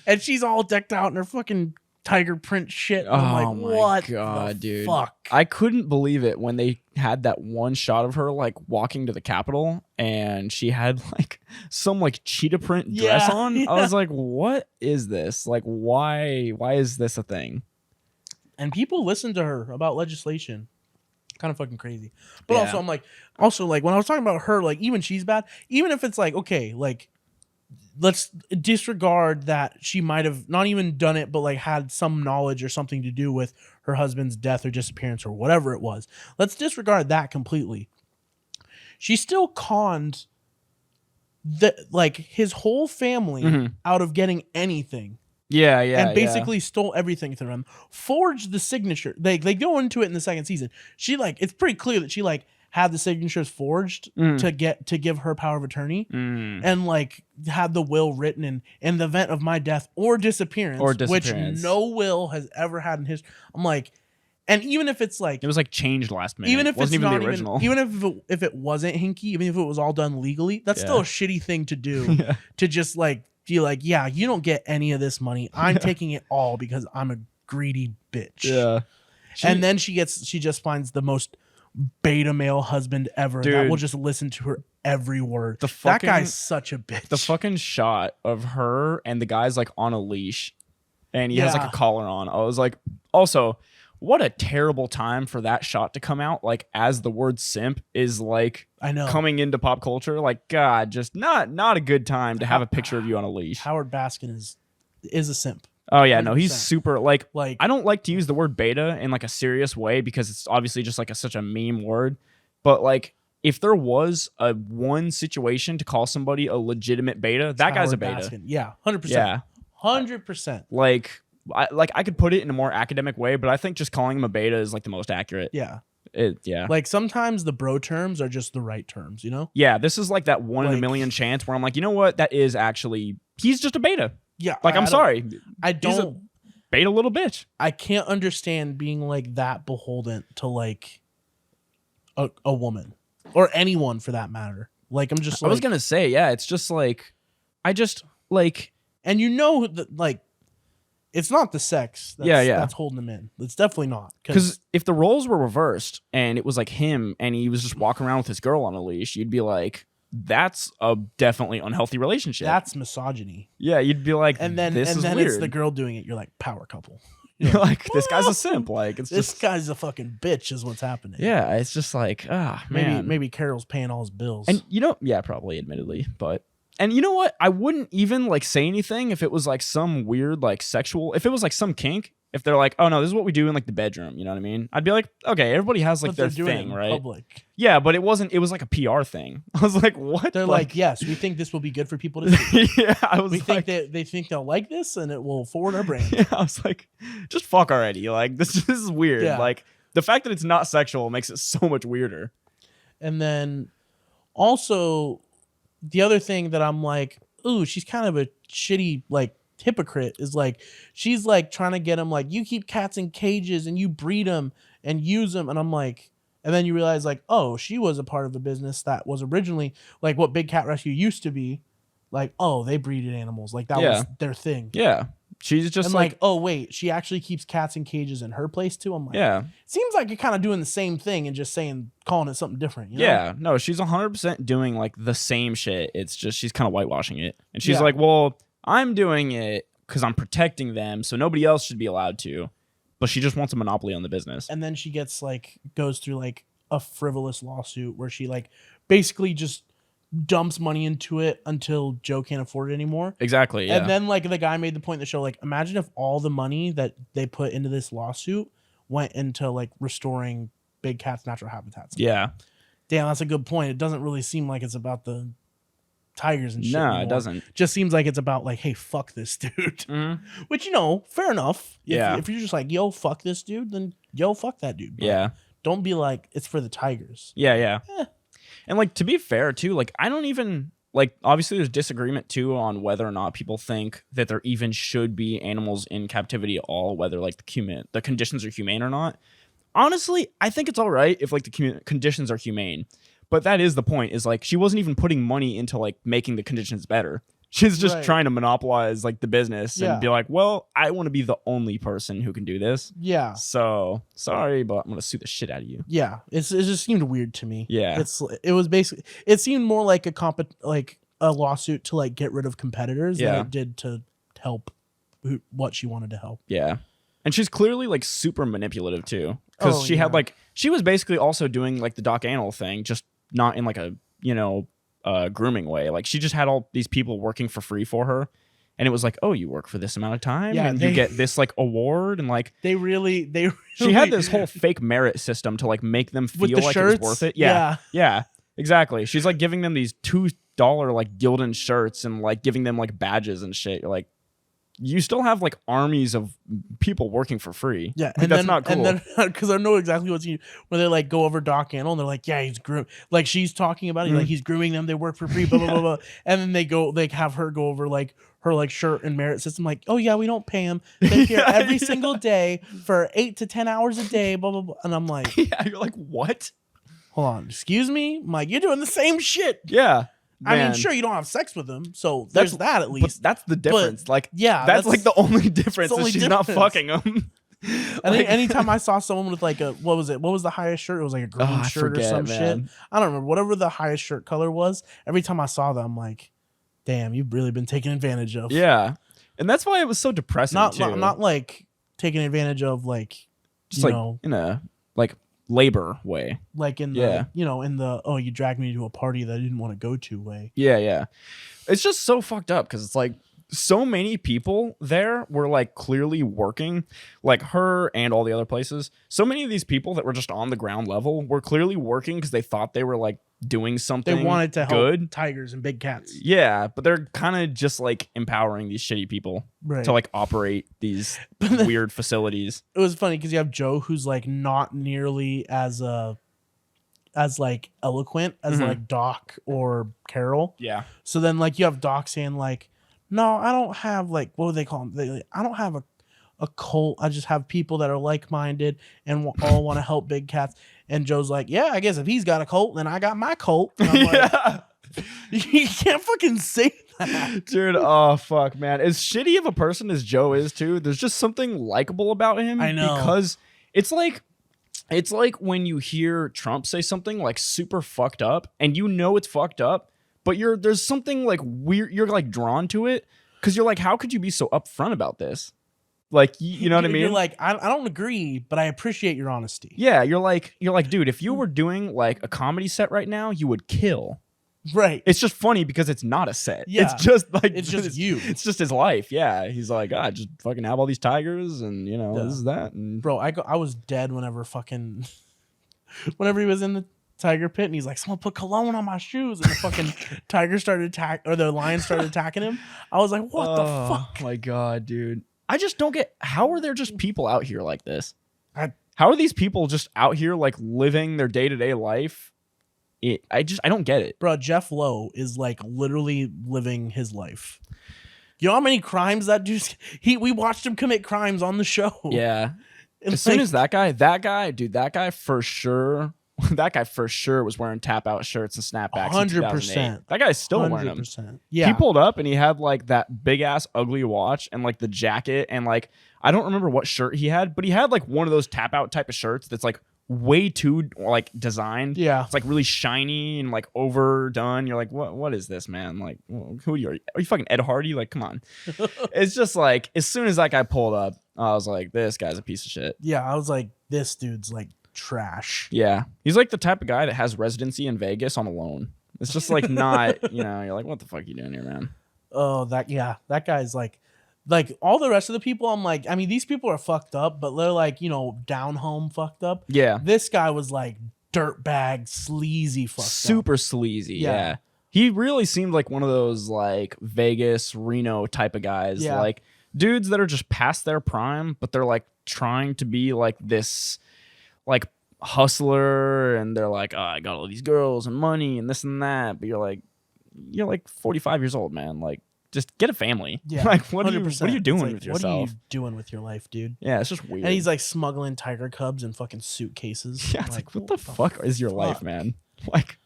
and she's all decked out in her fucking tiger print shit. And I'm like, my what God, the dude. fuck? I couldn't believe it when they had that one shot of her like walking to the Capitol, and she had like some like cheetah print dress on. Yeah. I was like, what is this? Like, why is this a thing? And people listen to her about legislation. Kind of fucking crazy. But Yeah. also I'm like, when I was talking about her, like even she's bad, even if it's like, okay, like let's disregard that she might have not even done it, but like had some knowledge or something to do with her husband's death or disappearance or whatever it was. Let's disregard that completely. She still conned his whole family out of getting anything. Yeah. And basically stole everything from him. Forged the signature. They go into it in the second season. She it's pretty clear that she had the signatures forged to give her power of attorney, and like had the will written in the event of my death or disappearance, which no will has ever had in history. I'm like, and even if it's like it was like changed last minute, even if it wasn't it's even not the original, even if it wasn't hinky, even if it was all done legally, that's still a shitty thing to do. To just like be like, yeah, you don't get any of this money. I'm taking it all because I'm a greedy bitch. Yeah. And then she just finds the most beta male husband ever that will just listen to her every word. That guy's such a bitch. The fucking shot of her and the guy's like on a leash and he has like a collar on. I was like, also, what a terrible time for that shot to come out. Like as the word simp is like coming into pop culture. Like, God, just not a good time to have a picture of you on a leash. Howard Baskin is a simp. Oh yeah, 100%. no, he's super like I don't like to use the word beta in like a serious way because it's obviously just like such a meme word. But like if there was a one situation to call somebody a legitimate beta, that guy's a beta. Baskin. Yeah, 100%. Yeah, 100%. Like I could put it in a more academic way, but I think just calling him a beta is like the most accurate. Yeah. Yeah. Like sometimes the bro terms are just the right terms, you know? Yeah, this is like that one in a million chance where I'm like, you know what? That is actually he's just a beta. Yeah. Like I'm sorry. He's a beta little bitch. I can't understand being like that beholden to like a woman or anyone for that matter. Like I'm just I was gonna say, yeah, it's just like I just like, and you know that like it's not the sex that's holding him in. It's definitely not. Because if the roles were reversed and it was like him and he was just walking around with his girl on a leash, you'd be like, that's a definitely unhealthy relationship. That's misogyny. Yeah, you'd be like, and then this is weird. It's the girl doing it. You're like, power couple. You're like, this guy's a simp. Like it's this just, guy's a fucking bitch is what's happening. Yeah, it's just like, man. Maybe Carol's paying all his bills. And yeah, probably admittedly, but. And you know what? I wouldn't even like say anything if it was like some weird like sexual. If it was like some kink, if they're like, oh no, this is what we do in like the bedroom. You know what I mean? I'd be like, okay, everybody has like their thing, right? Public. Yeah, but it wasn't. It was like a PR thing. I was like, what? They're like, yes, we think this will be good for people to see. Yeah, I was. We think that they think they'll like this and it will forward our brand. Yeah, I was like, just fuck already. Like this is weird. Yeah. Like the fact that it's not sexual makes it so much weirder. And then also the other thing that I'm like, ooh, she's kind of a shitty like hypocrite is like she's like trying to get him like you keep cats in cages and you breed them and use them, and I'm like, and then you realize like, oh, she was a part of a business that was originally like what Big Cat Rescue used to be, like, oh, they breeded animals, like that was their thing. Yeah, She's just and like, oh wait, she actually keeps cats in cages in her place too. I'm like, yeah, seems like you're kind of doing the same thing and just calling it something different. You know? yeah, no, she's 100% doing like the same shit. It's just she's kind of whitewashing it, and she's Yeah. like, well, I'm doing it because I'm protecting them, so nobody else should be allowed to. But she just wants a monopoly on the business. And then she goes through like a frivolous lawsuit where she like basically just dumps money into it until Joe can't afford it anymore. Exactly. Yeah. And then like the guy made the point in the show, like, imagine if all the money that they put into this lawsuit went into like restoring big cats' natural habitats. Yeah. Damn, that's a good point. It doesn't really seem like it's about the tigers and shit. No, anymore. it doesn't. Just seems like it's about like, hey, fuck this dude. Mm-hmm. Which, fair enough. Yeah. If you're just like, yo, fuck this dude, then yo, fuck that dude. But Yeah. don't be like, it's for the tigers. Yeah. Yeah. Eh. And like, to be fair too, like, I don't even like, obviously there's disagreement too on whether or not people think that there even should be animals in captivity at all, whether like the conditions are humane or not. Honestly, I think it's all right if like the conditions are humane. But that is the point, is like, she wasn't even putting money into like making the conditions better. She's just trying to monopolize like the business and be like, well, I want to be the only person who can do this. Yeah. So sorry, but I'm going to sue the shit out of you. Yeah. It just seemed weird to me. Yeah. It seemed more like a lawsuit to like get rid of competitors than it did to help what she wanted to help. Yeah. And she's clearly like super manipulative too. Because she was basically also doing like the Doc Antle thing, just not in like a, grooming way. Like she just had all these people working for free for her. And it was like, oh, you work for this amount of time and you get this like award. And like, they really she had this whole fake merit system to like make them feel like shirts? it was worth it. Yeah. Yeah, exactly. She's like giving them these $2 like Gildan shirts and like giving them like badges and shit. You're like, you still have like armies of people working for free. Yeah, like, and that's not cool. And then because I know exactly what's when they like go over Doc Antle and they're like, yeah, he's like she's talking about it, like he's grooming them, they work for free, blah blah blah blah. And then they have her go over like her like shirt and merit system, like, oh yeah, we don't pay him. They're here every single day for 8 to 10 hours a day, blah blah blah. And I'm like, yeah, you're like, what? Hold on, excuse me? I'm like, you're doing the same shit. Yeah. Man. I mean, sure, you don't have sex with him, so there's that at least. But that's the difference. But, like, yeah, that's like the only difference is she's not fucking him. I think anytime I saw someone with like what was the highest shirt? It was like a green shirt or some shit. I don't remember. Whatever the highest shirt color was, every time I saw that, I'm like, damn, you've really been taken advantage of. Yeah. And that's why it was so depressing, not like taking advantage of like, just like in a like labor way, like in the in the you dragged me to a party that I didn't want to go to way. Yeah. It's just so fucked up because it's like so many people there were like clearly working, like her and all the other places. So many of these people that were just on the ground level were clearly working because they thought they were like doing something. They wanted to good. Help tigers and big cats. Yeah, but they're kind of just like empowering these shitty people to like operate these weird facilities. It was funny because you have Joe, who's like not nearly as like eloquent as like Doc or Carol. Yeah. So then like you have Doc saying like, no, I don't have like, what would they call them? I don't have a cult. I just have people that are like-minded and all want to help big cats. And Joe's like, yeah, I guess if he's got a cult, then I got my cult. And I'm like, you can't fucking say that. Dude, oh, fuck, man. As shitty of a person as Joe is, too, there's just something likable about him. I know. Because it's like when you hear Trump say something like super fucked up and you know it's fucked up, but there's something like weird. You're like drawn to it because you're like, how could you be so upfront about this? Like, you know what I mean? You're like, I don't agree, but I appreciate your honesty. Yeah, you're like, dude, if you were doing like a comedy set right now, you would kill. Right. It's just funny because it's not a set. Yeah. It's just like it's just you. It's just his life. Yeah. He's like, just fucking have all these tigers and this is that. And bro, I was dead whenever he was in the tiger pit and he's like, someone put cologne on my shoes, and the fucking tiger started the lion started attacking him. I was like, what the fuck? Oh my god, dude. I just don't get, how are there just people out here like this? How are these people just out here like living their day-to-day life? I don't get it. Bro, Jeff Lowe is like literally living his life. You know how many crimes that dude, we watched him commit crimes on the show. Yeah. As soon as that guy for sure that guy for sure was wearing tap out shirts and snapbacks. 100%. That guy's still wearing them. 100%. Yeah. He pulled up and he had like that big ass ugly watch and like the jacket and like I don't remember what shirt he had, but he had like one of those tap out type of shirts that's like way too like designed. Yeah. It's like really shiny and like overdone. You're like, what is this, man? Like, who are you? Are you fucking Ed Hardy? Like, come on. It's just like, as soon as that guy pulled up, I was like, this guy's a piece of shit. Yeah, I was like, this dude's like trash. Yeah. He's like the type of guy that has residency in Vegas on a loan. It's just like not, you're like, what the fuck are you doing here, man? Oh, that guy's like all the rest of the people, I'm like, I mean, these people are fucked up, but they're like, down home fucked up. Yeah. This guy was like dirtbag, sleazy fucked up. Super sleazy, yeah. He really seemed like one of those like Vegas, Reno type of guys. Yeah. Like dudes that are just past their prime, but they're like trying to be like this like hustler and they're like, oh, I got all these girls and money and this and that. But you're like 45 years old, man. Like, just get a family. Yeah. Like, what are you doing like, with yourself? What are you doing with your life, dude? Yeah, it's just weird. And he's like smuggling tiger cubs in fucking suitcases. Yeah, it's like what the fuck is your life, man? Like,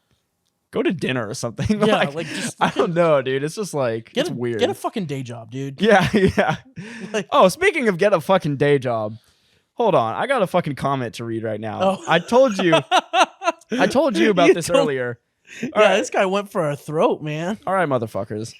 go to dinner or something. Yeah, like just I don't know, dude. It's just like, it's weird. Get a fucking day job, dude. Yeah, yeah. Like, oh, speaking of get a fucking day job, hold on. I got a fucking comment to read right now. Oh. I told you about this earlier. This guy went for a throat, man. All right, motherfuckers.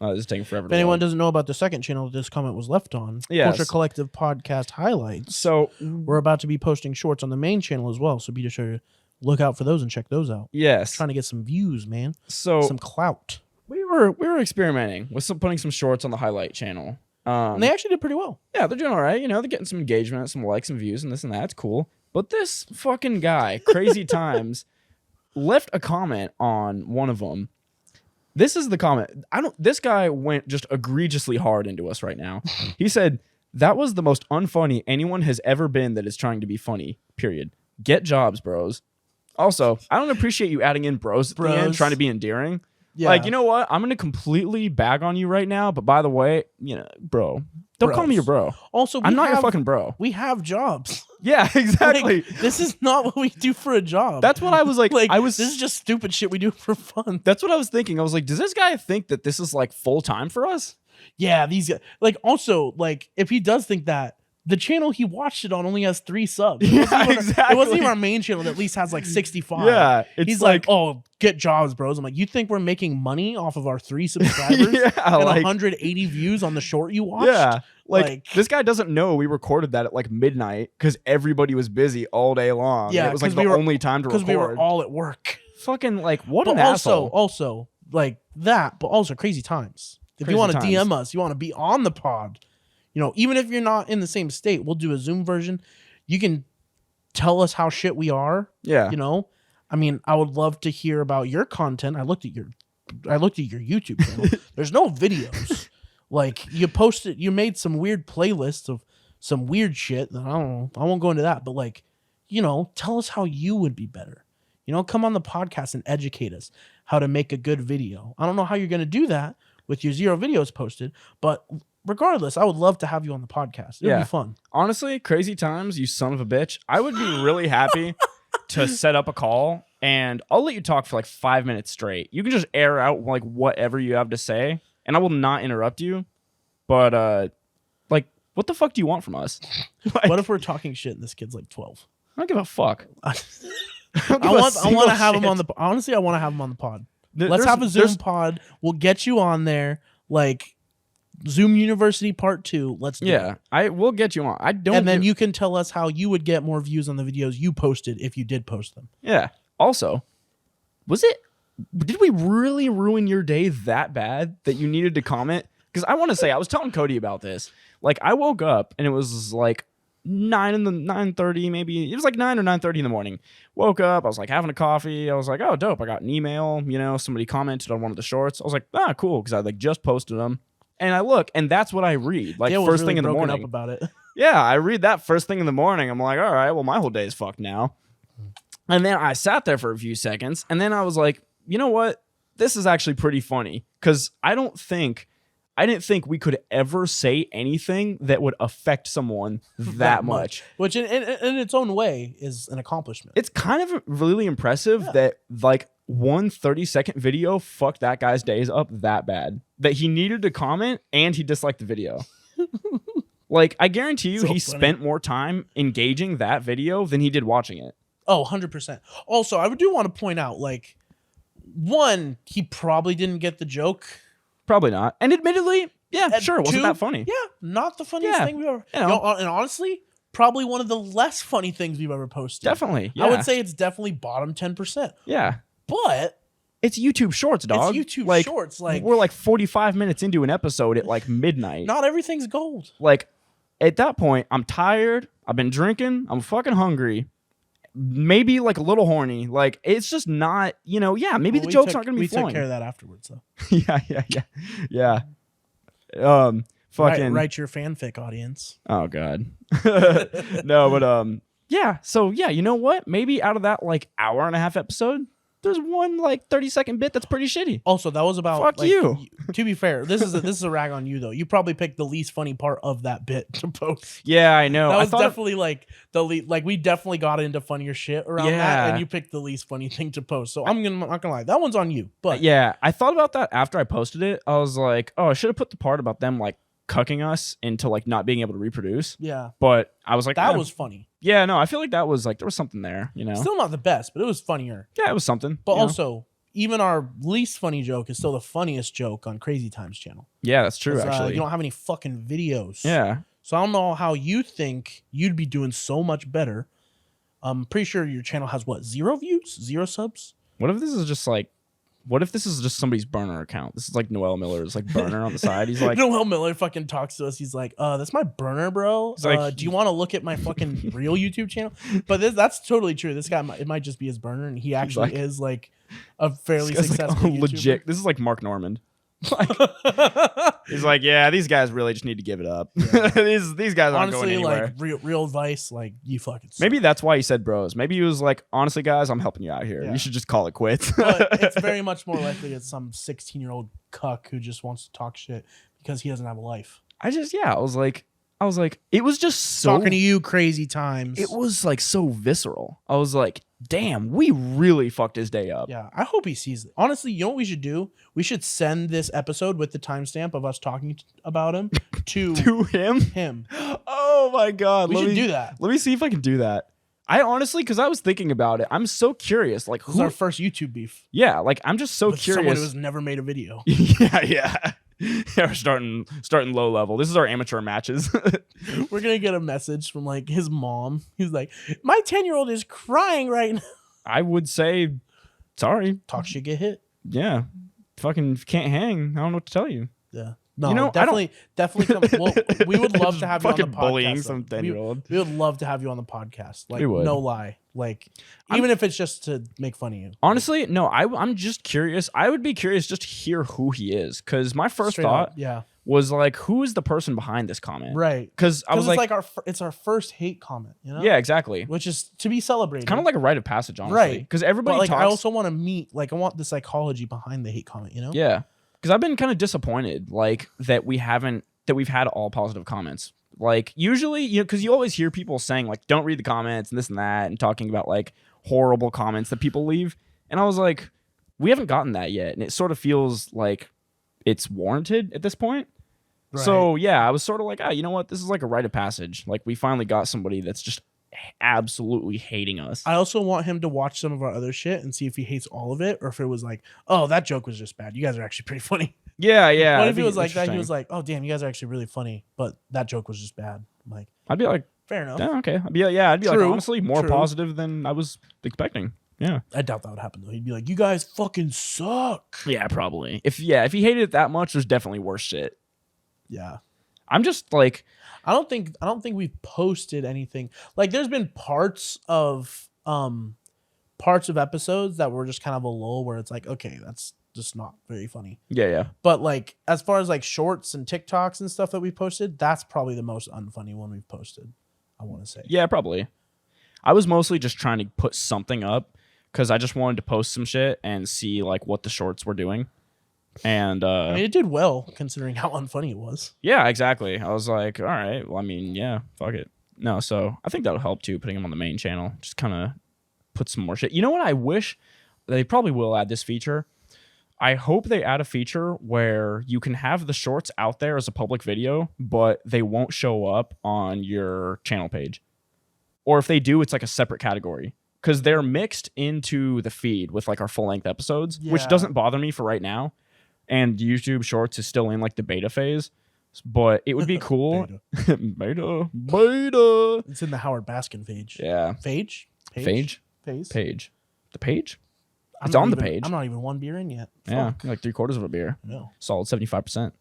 This is taking forever. If anyone doesn't know about the second channel that this comment was left on, Culture Collective Podcast Highlights. So we're about to be posting shorts on the main channel as well. So be sure to look out for those and check those out. Yes, trying to get some views, man. So some clout. We were experimenting with putting some shorts on the highlight channel. And they actually did pretty well. Yeah, they're doing all right. They're getting some engagement, some likes, and views, and this and that. It's cool. But this fucking guy, Crazy Times, left a comment on one of them. This is the comment. This guy went just egregiously hard into us right now. He said, that was the most unfunny anyone has ever been that is trying to be funny, period. Get jobs, bros. Also, I don't appreciate you adding in bros at the end, trying to be endearing. Yeah. Like, you know what? I'm going to completely bag on you right now. But by the way, bro, don't call me your bro. Also, I'm not your fucking bro. We have jobs. Yeah, exactly. Like, this is not what we do for a job. That's what I was like. This is just stupid shit we do for fun. That's what I was thinking. I was like, does this guy think that this is like full time for us? Yeah, these guys. Like, also, like, if he does think that, the channel he watched it on only has 3 subs. It wasn't even our main channel that at least has like 65. Yeah. He's like, oh, get jobs, bros. I'm like, you think we're making money off of our 3 subscribers and 180 views on the short you watched? Yeah. Like, this guy doesn't know we recorded that at like midnight because everybody was busy all day long. Yeah. It was like the only time to record. Because we were all at work. Fucking like, what an asshole. Also, like that, but also Crazy Times. If you want to DM us, you want to be on the pod. Even if you're not in the same state, we'll do a Zoom version. You can tell us how shit we are. Yeah. I mean, I would love to hear about your content. I looked at your YouTube channel. There's no videos. Like, you made some weird playlists of some weird shit. I don't know. I won't go into that, but like, tell us how you would be better. Come on the podcast and educate us how to make a good video. I don't know how you're going to do that with your 0 videos posted, but regardless, I would love to have you on the podcast. It'd be fun. Honestly, Crazy Times, you son of a bitch. I would be really happy to set up a call and I'll let you talk for like 5 minutes straight. You can just air out like whatever you have to say and I will not interrupt you. But like, what the fuck do you want from us? Like, what if we're talking shit and this kid's like 12? I don't give a fuck. I want to have him on the honestly, I want to have him on the pod. Let's have a Zoom pod. We'll get you on there. Like, Zoom University Part 2. Let's do it. I will get you on. And then you can tell us how you would get more views on the videos you posted if you did post them. Yeah. Also, did we really ruin your day that bad that you needed to comment? Because I want to say, I was telling Cody about this. Like, I woke up and it was like 9:30 maybe. It was like 9 or 9:30 in the morning. Woke up. I was like having a coffee. I was like, oh, dope. I got an email. Somebody commented on one of the shorts. I was like, cool. Because I like just posted them. And I look, and that's what I read. Like, first thing in the morning. Up about it. Yeah, I read that first thing in the morning. I'm like, all right, well, my whole day is fucked now. And then I sat there for a few seconds, and then I was like, you know what? This is actually pretty funny. Because I don't think I didn't think we could ever say anything that would affect someone that much. Which in its own way is an accomplishment. It's kind of really impressive that like one 30-second video fucked that guy's days up that bad that he needed to comment and he disliked the video. Like, I guarantee you he spent more time engaging that video than he did watching it. Oh, 100%. Also, I do want to point out, like, one, he probably didn't get the joke. Probably not. And admittedly, sure, it wasn't that funny. Yeah, not the funniest thing we've ever... and honestly, probably one of the less funny things we've ever posted. Definitely, I would say it's definitely bottom 10%. Yeah. But... it's YouTube Shorts, dog. It's YouTube Shorts. Like, we're like 45 minutes into an episode at like midnight. Not everything's gold. Like, at that point, I'm tired. I've been drinking. I'm fucking hungry. Maybe like a little horny. Like, it's just not, maybe the jokes aren't going to be flowing. We took care of that afterwards, though. Yeah. Write your fanfic, audience. Oh, God. No, but, yeah. So, yeah, you know what? Maybe out of that, like, hour and a half episode, there's one like 30-second bit that's pretty shitty. Also, that was about fuck you. To be fair, this is a rag on you though. You probably picked the least funny part of that bit to post. Yeah, I know. That was definitely like the like we definitely got into funnier shit around that, and you picked the least funny thing to post. So I'm not gonna lie, that one's on you. But yeah, I thought about that after I posted it. I was like, oh, I should have put the part about them like cucking us into like not being able to reproduce. Yeah, but I was like, that was funny. Yeah, no, I feel like that was like there was something there. Still not the best, but it was funnier. Yeah, it was something. But also, even our least funny joke is still the funniest joke on Crazy Times channel. Yeah, that's true. Actually, you don't have any fucking videos. Yeah. So I don't know how you think you'd be doing so much better. I'm pretty sure your channel has 0 views, 0 subs. What if this is just somebody's burner account? This is like Noel Miller's like burner on the side. He's like Noel Miller fucking talks to us. He's like, that's my burner, bro. Like, do you want to look at my fucking real YouTube channel? But that's totally true. This guy it might just be his burner, and he actually is like a fairly successful YouTuber. Legit. This is like Mark Normand. Like, he's like, yeah, these guys really just need to give it up. Yeah. these guys aren't going anywhere. Like real advice, like you fucking suck. Maybe that's why he said bros. Maybe he was like, honestly, guys, I'm helping you out here. You should just call it quits. But it's very much more likely it's some 16-year-old cuck who just wants to talk shit because he doesn't have a life. I was like, it was just so talking to you, Crazy Times. It was like so visceral. I was like, damn, we really fucked his day up. Yeah, I hope he sees it. Honestly, you know what we should do? We should send this episode with the timestamp of us talking about him to him. Oh my God. We should do that. Let me see if I can do that. I honestly, because I was thinking about it, I'm so curious. Like, who's our first YouTube beef? Yeah, like I'm just so curious. Someone who has never made a video. Yeah. We're starting low level. This is our amateur matches. We're gonna get a message from like his mom. He's like, my 10-year-old is crying right now. I would say, sorry. Talk shit, get hit. Yeah, fucking can't hang. I don't know what to tell you. Yeah. No, definitely come. Well, we would love to have you on the podcast. Bullying some 10-year-old. We would love to have you on the podcast. Like, we would. No lie. Like, even if it's just to make fun of you. Honestly, no. I'm just curious. I would be curious just to hear who he is, because my first thought, was like, who is the person behind this comment? Right. Because I was like, it's our first hate comment. Yeah, exactly. Which is to be celebrated. Kind of like a rite of passage, honestly. Right. Because everybody talks. I also want to meet. Like, I want the psychology behind the hate comment. Yeah. Because I've been kind of disappointed, like, that we've had all positive comments. Like, usually, because you always hear people saying, like, don't read the comments and this and that, and talking about, like, horrible comments that people leave. And I was like, we haven't gotten that yet. And it sort of feels like it's warranted at this point. Right. So, yeah, I was sort of like, you know what? This is like a rite of passage. Like, we finally got somebody that's just absolutely hating us. I also want him to watch some of our other shit and see if he hates all of it, or if it was like, oh, that joke was just bad. You guys are actually pretty funny. Yeah. What if he was like that? He was like, oh, damn, you guys are actually really funny, but that joke was just bad. I'm like, I'd be like, fair enough. Yeah, okay. I'd be like, honestly, more positive than I was expecting. Yeah. I doubt that would happen though. He'd be like, you guys fucking suck. Yeah, probably. If he hated it that much, there's definitely worse shit. Yeah. I'm just like, I don't think we've posted anything. Like, there's been parts of episodes that were just kind of a lull where it's like, okay, that's just not very funny. Yeah. But like, as far as like shorts and TikToks and stuff that we posted, that's probably the most unfunny one we've posted, I want to say. Yeah, probably. I was mostly just trying to put something up because I just wanted to post some shit and see like what the shorts were doing. And I mean, it did well considering how unfunny it was. yeah, exactly. I was like, all right, well, I mean, yeah, fuck it. No, so I think that'll help too, putting him on the main channel. Just kind of put some more shit. You know what? I wish they probably will add this feature. I hope they add a feature where you can have the shorts out there as a public video, but they won't show up on your channel page. Or if they do, it's like a separate category. Because they're mixed into the feed with like our full-length episodes, which doesn't bother me for right now. And YouTube Shorts is still in like the beta phase. But it would be cool. Beta. It's in the Howard Baskin page. Yeah. Phage? Page? Phase? Page. The page? It's on the page. I'm not even one beer in yet. Yeah, Fuck. like 3/4 of a beer. No. Solid 75%.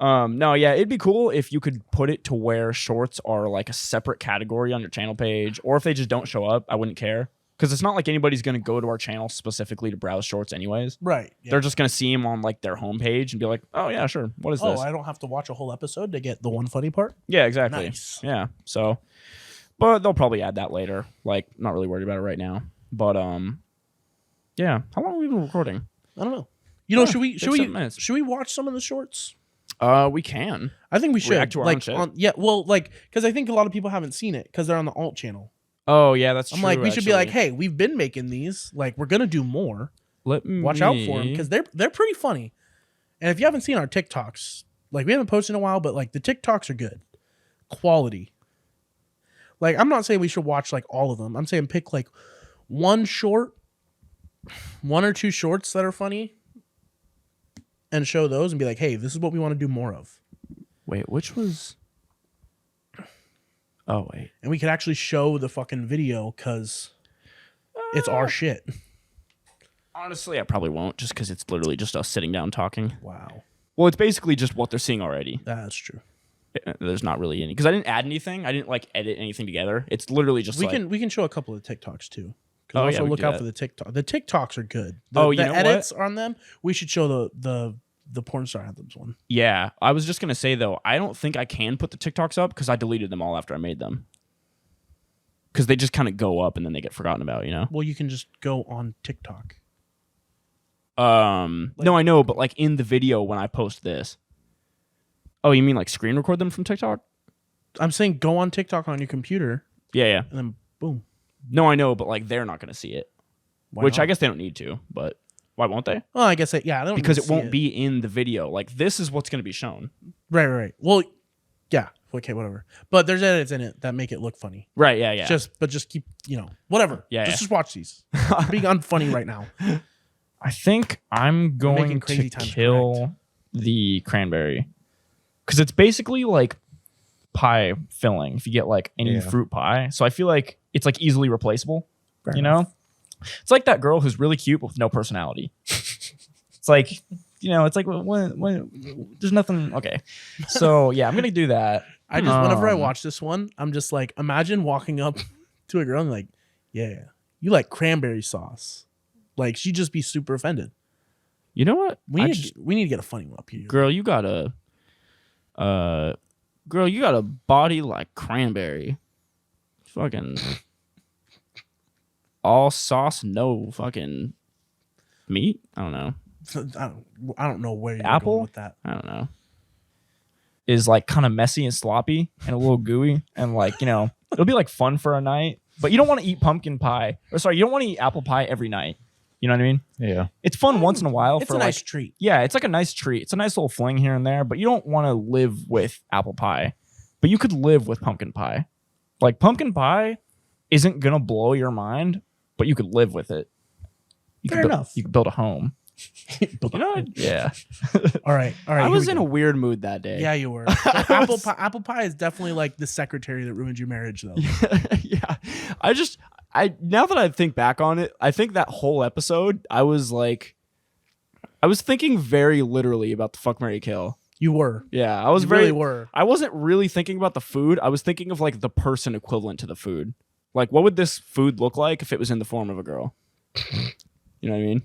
No, yeah, it'd be cool if you could put it to where shorts are like a separate category on your channel page, or if they just don't show up, I wouldn't care. Because it's not like anybody's going to go to our channel specifically to browse shorts anyways. Right. Yeah. They're just going to see them on like their homepage and be like, oh, yeah, sure. What is this? I don't have to watch a whole episode to get the one funny part? Yeah, exactly. Nice. Yeah. So, but they'll probably add that later. Like, not really worried about it right now. But, yeah. How long have we been recording? I don't know. You know, should we 7 minutes. watch some of the shorts? We can. I think we should. React to our own shit? Because I think a lot of people haven't seen it because they're on the alt channel. Oh, yeah, that's true. I'm like, we should be like, hey, we've been making these. Like, we're gonna do more. Watch out for them because they're pretty funny. And if you haven't seen our TikToks, like we haven't posted in a while, but like the TikToks are good, quality. Like I'm not saying we should watch like all of them. I'm saying pick like one or two shorts that are funny, and show those and be like, hey, this is what we want to do more of. Wait, which was? Oh, wait. And we could actually show the fucking video because it's our shit. Honestly, I probably won't just because it's literally just us sitting down talking. Wow. Well, it's basically just what they're seeing already. That's true. There's not really any because I didn't add anything. I didn't like edit anything together. It's literally just we can show a couple of TikToks too. Also look out for the TikTok. The TikToks are good. The edits on them. We should show the porn star anthems one. Yeah, I was just gonna say though, I don't think I can put the TikToks up because I deleted them all after I made them. Because they just kind of go up and then they get forgotten about, you know. Well, you can just go on TikTok. No, I know, but like in the video when I post this. Oh, you mean like screen record them from TikTok? I'm saying go on TikTok on your computer. Yeah. And then boom. No, I know, but like they're not gonna see it. Why Which not? I guess they don't need to, but why won't they? Well, I guess they don't because need it to won't see be in the video. Like this is what's going to be shown. Right. Well, yeah. Okay, whatever. But there's edits in it that make it look funny. Right. Yeah. Just keep whatever. Just watch these. Being unfunny right now. I think I'm going crazy to times kill the cranberry because it's basically like pie filling. If you get like any fruit pie, so I feel like it's like easily replaceable. Fair you enough. know. It's like that girl who's really cute but with no personality. It's like, it's like when there's nothing. Okay, so yeah, I'm gonna do that. I just whenever I watch this one, I'm just like, imagine walking up to a girl and like, yeah, you like cranberry sauce. Like she'd just be super offended. You know what? We need to get a funny one up here. Girl, you got a body like cranberry. Fucking. All sauce, no fucking meat. I don't know. I don't know where you're Apple going with that. I don't know. Is like kind of messy and sloppy and a little gooey and like it'll be like fun for a night. But you don't want to eat pumpkin pie. Or sorry, you don't want to eat apple pie every night. You know what I mean? Yeah. It's fun once in a while. It's a nice treat. Yeah, it's like a nice treat. It's a nice little fling here and there. But you don't want to live with apple pie. But you could live with pumpkin pie. Like pumpkin pie isn't gonna blow your mind. But you could live with it. Fair enough. You could build a home. Yeah. All right. I was in a weird mood that day. Yeah, you were. Apple pie is definitely like the secretary that ruined your marriage, though. Yeah. Now that I think back on it, I think that whole episode, I was thinking very literally about the fuck, marry, kill. You were. Yeah, I wasn't really thinking about the food. I was thinking of like the person equivalent to the food. Like, what would this food look like if it was in the form of a girl? You know what I mean?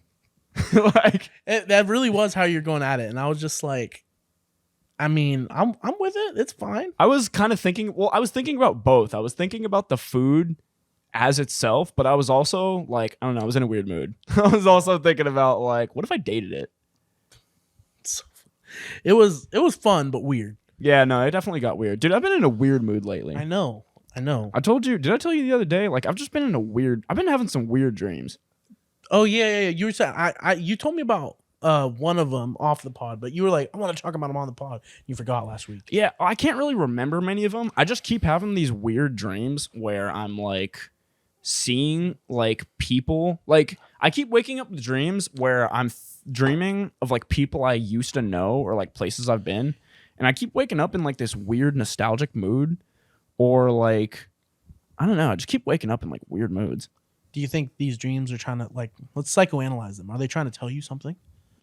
Like that really was how you're going at it, and I was just like, I mean, I'm with it. It's fine. I was kind of thinking. Well, I was thinking about both. I was thinking about the food as itself, but I was also like, I don't know. I was in a weird mood. I was also thinking about like, what if I dated it? It was fun but weird. Yeah, no, it definitely got weird. Dude, I've been in a weird mood lately. I know. I told you, did I tell you the other day? Like, I've just been in I've been having some weird dreams. Oh, yeah. You were saying, you told me about one of them off the pod, but you were like, I want to talk about them on the pod. You forgot last week. Yeah, I can't really remember many of them. I just keep having these weird dreams where I'm like seeing like people. Like, I keep waking up with dreams where I'm dreaming of like people I used to know or like places I've been. And I keep waking up in like this weird nostalgic mood. Or like, I don't know. I just keep waking up in like weird moods. Do you think these dreams are trying to like, let's psychoanalyze them? Are they trying to tell you something?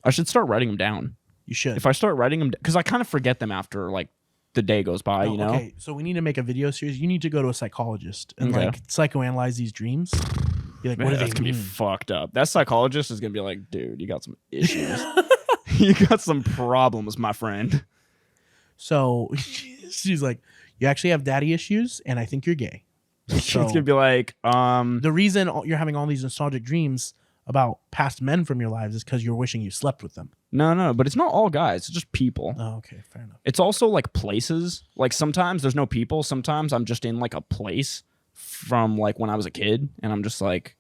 I should start writing them down. You should. If I start writing them, because I kind of forget them after like the day goes by, you know? Okay, so we need to make a video series. You need to go to a psychologist and like psychoanalyze these dreams. Be like, Man, what do they that's gonna mean? be fucked up. That psychologist is gonna be like, dude, you got some issues. You got some problems, my friend. So she's like, you actually have daddy issues, and I think you're gay. So It's gonna be like, the reason you're having all these nostalgic dreams about past men from your lives is because you're wishing you slept with them. no, but it's not all guys. It's just people. Oh, okay, fair enough. It's also like places. Like sometimes there's no people. Sometimes I'm just in like a place from like when I was a kid, and I'm just like,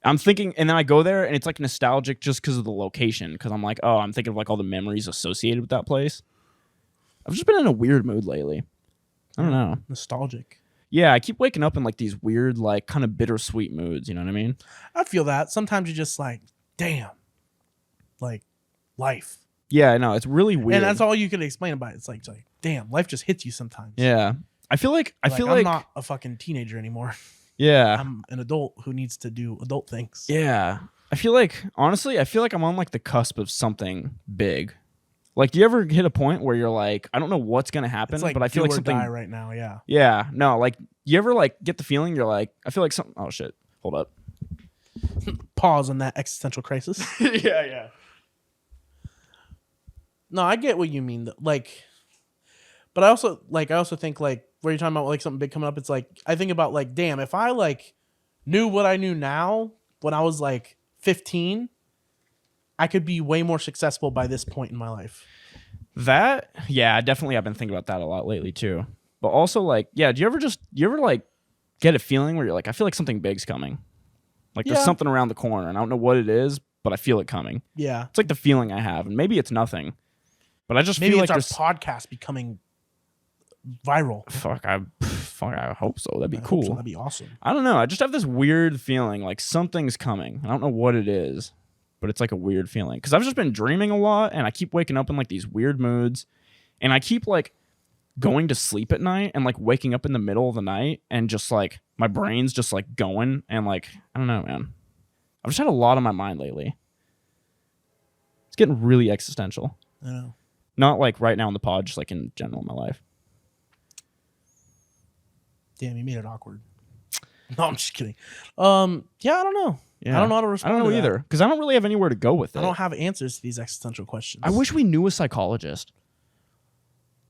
I'm thinking, and then I go there, and it's like nostalgic just because of the location. Because I'm like, oh, I'm thinking of like all the memories associated with that place. I've just been in a weird mood lately. I don't know. Nostalgic. Yeah, I keep waking up in like these weird, like kind of bittersweet moods. You know what I mean? I feel that. Sometimes you're just like, damn, like life. Yeah, I know. It's really weird. And that's all you can explain about it. It's like damn, life just hits you sometimes. Yeah. I feel like I'm not a fucking teenager anymore. Yeah. I'm an adult who needs to do adult things. Yeah. I feel like, honestly, I'm on like the cusp of something big. Like, do you ever hit a point where you're like, I don't know what's going to happen, Like but I feel like something. Die right now, yeah. Yeah. No, like, you ever like get the feeling you're like, I feel like something. Oh, shit. Hold up. Pause on that existential crisis. Yeah. No, I get what you mean. Like, but I also think like where you're talking about like something big coming up. It's like I think about like, damn, if I like knew what I knew now when I was like 15, I could be way more successful by this point in my life. Definitely. I've been thinking about that a lot lately too. But also like, yeah, do you ever like get a feeling where you're like, I feel like something big's coming. Like there's something around the corner and I don't know what it is, but I feel it coming. Yeah. It's like the feeling I have. And maybe it's nothing. But I just maybe feel it's like our podcast becoming viral. Fuck, I hope so. That'd be cool. So. That'd be awesome. I don't know. I just have this weird feeling like something's coming. I don't know what it is, but it's like a weird feeling. Because I've just been dreaming a lot and I keep waking up in like these weird moods. And I keep like going to sleep at night and like waking up in the middle of the night and just like my brain's just like going and like, I don't know, man. I've just had a lot on my mind lately. It's getting really existential. I know. Not like right now in the pod, just like in general in my life. Damn, you made it awkward. No, I'm just kidding. Yeah, I don't know. Yeah. I don't know how to respond. I don't know to either because I don't really have anywhere to go with it. I don't have answers to these existential questions. I wish we knew a psychologist.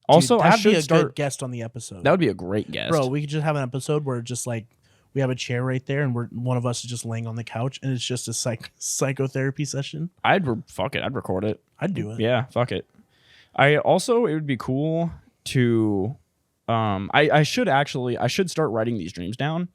Dude, Also, I that'd be should a start. good guest on the episode. That would be a great guest, Bro, we could just have an episode where just like we have a chair right there and one of us is just laying on the couch and it's just a psychotherapy session. Fuck it. I'd record it. I'd do it. Yeah, fuck it. It would be cool to. I should start writing these dreams down,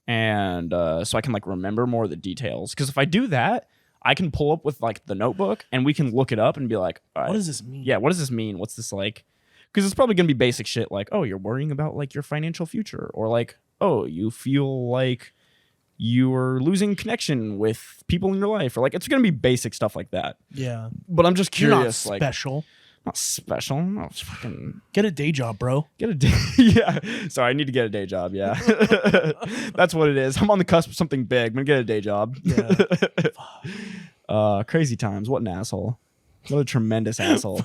and so I can like remember more of the details. Because if I do that, I can pull up with like the notebook and we can look it up and be like, all right, what does this mean? Yeah, what does this mean? What's this like? Because it's probably gonna be basic shit like, oh, you're worrying about like your financial future, or like, oh, you feel like you're losing connection with people in your life, or like it's gonna be basic stuff like that. Yeah, but I'm just curious. You're not special. Not special. No, it's fucking get a day job, bro. Get a day. Yeah. Sorry, I need to get a day job. Yeah. That's what it is. I'm on the cusp of something big. I'm gonna get a day job. Yeah. Crazy times. What an asshole. What a tremendous asshole.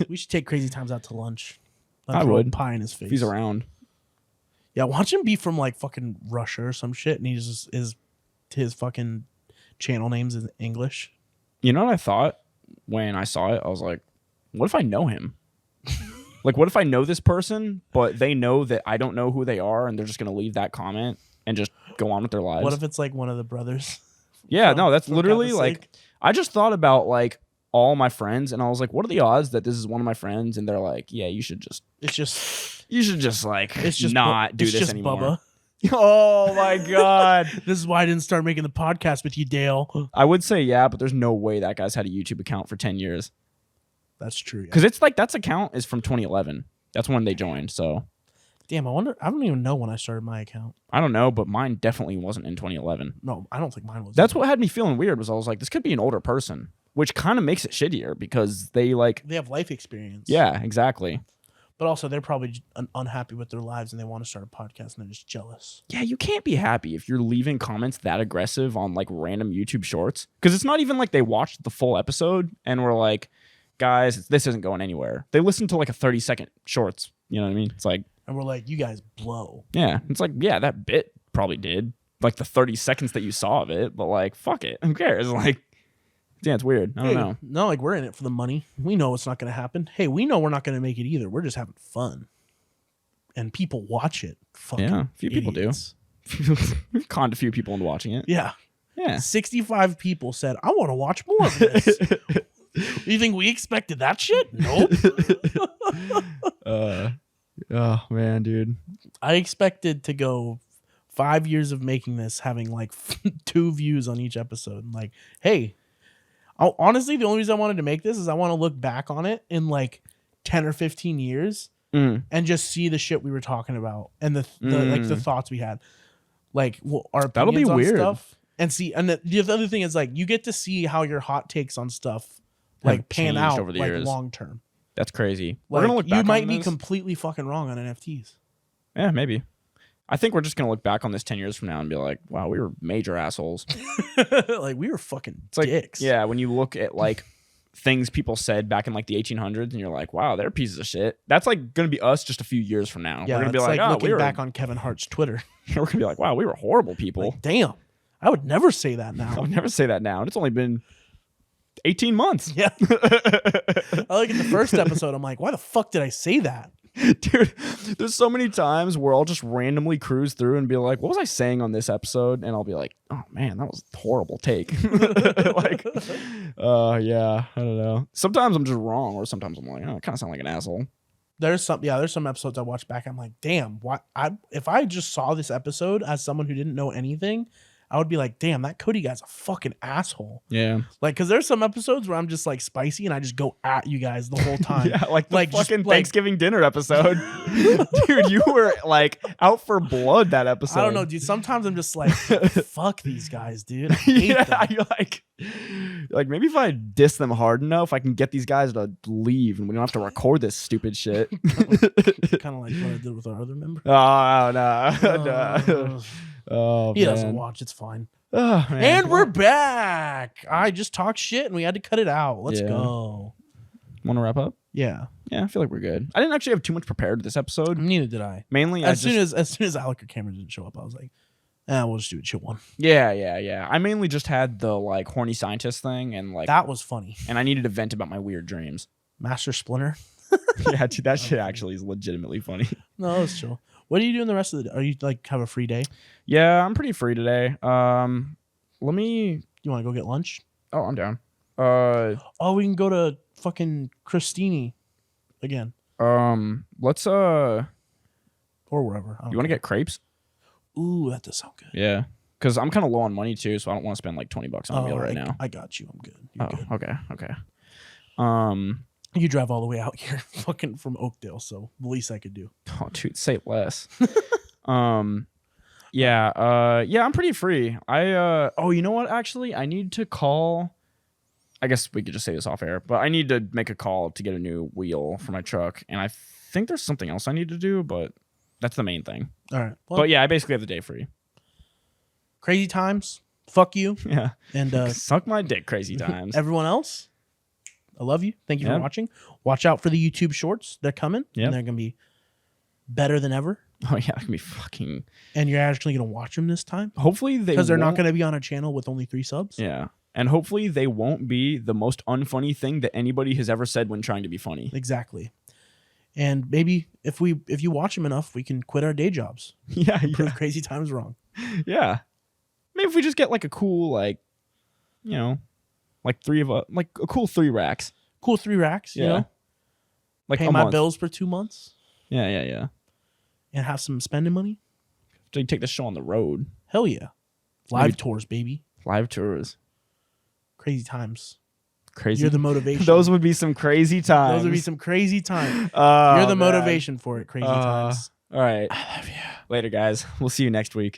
We should take Crazy Times out to lunch. I would. Pie in his face. If he's around. Yeah, watch him be from like fucking Russia or some shit, and his fucking channel names in English. You know what I thought when I saw it? I was like, what if I know him? Like, what if I know this person, but they know that I don't know who they are, and they're just gonna leave that comment and just go on with their lives? What if it's like one of the brothers? Yeah, no, that's literally like I just thought about like all my friends, and I was like, what are the odds that this is one of my friends? And they're like, yeah, you should just like not do this anymore. Bubba. Oh my God. This is why I didn't start making the podcast with you, Dale. I would say yeah, but there's no way that guy's had a YouTube account for 10 years. That's true. Because it's like that's account is from 2011. That's when they joined. So damn, I don't even know when I started my account. I don't know, but mine definitely wasn't in 2011. No, I don't think mine was. That's what had me feeling weird was I was like, this could be an older person, which kind of makes it shittier because they have life experience. Yeah, exactly. But also, they're probably unhappy with their lives and they want to start a podcast and they're just jealous. Yeah, you can't be happy if you're leaving comments that aggressive on like random YouTube shorts. Because it's not even like they watched the full episode and were like, guys, this isn't going anywhere. They listened to like a 30-second shorts. You know what I mean? It's like. And we're like, you guys blow. Yeah. It's like, yeah, that bit probably did. Like the 30 seconds that you saw of it. But like, fuck it. Who cares? Like. Yeah, it's weird. I don't know. No, like we're in it for the money. We know it's not going to happen. Hey, we know we're not going to make it either. We're just having fun. And people watch it. Fucking a few idiots. People do. We've conned a few people into watching it. Yeah. Yeah. 65 people said, I want to watch more of this. You think we expected that shit? Nope. Oh, man, dude. I expected to go 5 years of making this, having like 2 views on each episode. Like, hey, honestly, the only reason I wanted to make this is I want to look back on it in like 10 or 15 years and just see the shit we were talking about and the like the thoughts we had, like our opinions that'll be on weird stuff, and see. And the other thing is like you get to see how your hot takes on stuff like pan out over the like years. Long term. That's crazy. Like, we're gonna look back. You might on be this. completely fucking wrong on NFTs. Yeah, maybe. I think we're just gonna look back on this 10 years from now and be like, wow, we were major assholes. Like we were fucking like, dicks. Yeah, when you look at like things people said back in like the 1800s and you're like, wow, they're pieces of shit. That's like gonna be us just a few years from now. Yeah, we're gonna be it's like, oh, looking back on Kevin Hart's Twitter. We're gonna be like, wow, we were horrible people. Like, damn, I would never say that now. I would never say that now. And it's only been 18 months. Yeah. I like in the first episode, I'm like, why the fuck did I say that? Dude, there's so many times where I'll just randomly cruise through and be like, what was I saying on this episode? And I'll be like, oh man, that was a horrible take. Like, yeah, I don't know. Sometimes I'm just wrong, or sometimes I'm like, oh, I kind of sound like an asshole. There's some episodes I watch back. I'm like, damn, if I just saw this episode as someone who didn't know anything, I would be like, damn, that Cody guy's a fucking asshole. Yeah. Like, because there's some episodes where I'm just like spicy and I just go at you guys the whole time. Yeah, like the fucking just, Thanksgiving dinner episode. Dude, you were like out for blood that episode. I don't know, dude. Sometimes I'm just like, fuck these guys, dude. I hate them. You're like maybe if I diss them hard enough, I can get these guys to leave and we don't have to record this stupid shit. Kind of like what I did with our other member. Oh, no. Oh, he doesn't watch. It's fine. Oh, man. And we're back. I just talked shit and we had to cut it out. Let's go. Want to wrap up? Yeah. Yeah, I feel like we're good. I didn't actually have too much prepared this episode. Neither did I. Mainly, as soon as Alec or Cameron didn't show up, I was like, we'll just do a chill one. Yeah. I mainly just had the like horny scientist thing and like that was funny. And I needed to vent about my weird dreams. Master Splinter. Yeah, dude, that shit actually is legitimately funny. No, it's chill. What are you doing the rest of the day? Are you like have a free day? Yeah, I'm pretty free today. You want to go get lunch? Oh, I'm down. We can go to fucking Christini again. Let's or wherever. You want to get crepes? Ooh, that does sound good. Yeah, because I'm kind of low on money too, so I don't want to spend like $20 on a meal right now. I got you. I'm good. You're good. Okay. You drive all the way out here, fucking from Oakdale, so the least I could do. Oh, dude, say less. Yeah, I'm pretty free. You know what? Actually, I need to call. I guess we could just say this off air, but I need to make a call to get a new wheel for my truck, and I think there's something else I need to do, but that's the main thing. All right. Well, but yeah, I basically have the day free. Crazy times. Fuck you. Yeah. And suck my dick, crazy times. Everyone else, I love you. Thank you for watching. Watch out for the YouTube shorts. They're coming. Yeah. And they're going to be better than ever. Oh, yeah. It's going to be fucking... And you're actually going to watch them this time? Hopefully they Because they're not going to be on a channel with only 3 subs? Yeah. And hopefully they won't be the most unfunny thing that anybody has ever said when trying to be funny. Exactly. And maybe if you watch them enough, we can quit our day jobs. Yeah. Prove crazy times wrong. Yeah. Maybe if we just get like a cool, like, you know, like like a cool 3 racks. Cool 3 racks, you Yeah. know? Like Pay a my month. bills for 2 months Yeah. and have some spending money. So you take the show on the road. Hell yeah. Live Maybe- tours, baby. Live tours. Crazy times. Crazy. You're the motivation. Those would be some crazy times. Those would be some crazy times. Oh, You're the man. motivation for it. Crazy times. All right. I love you. Later, guys. We'll see you next week.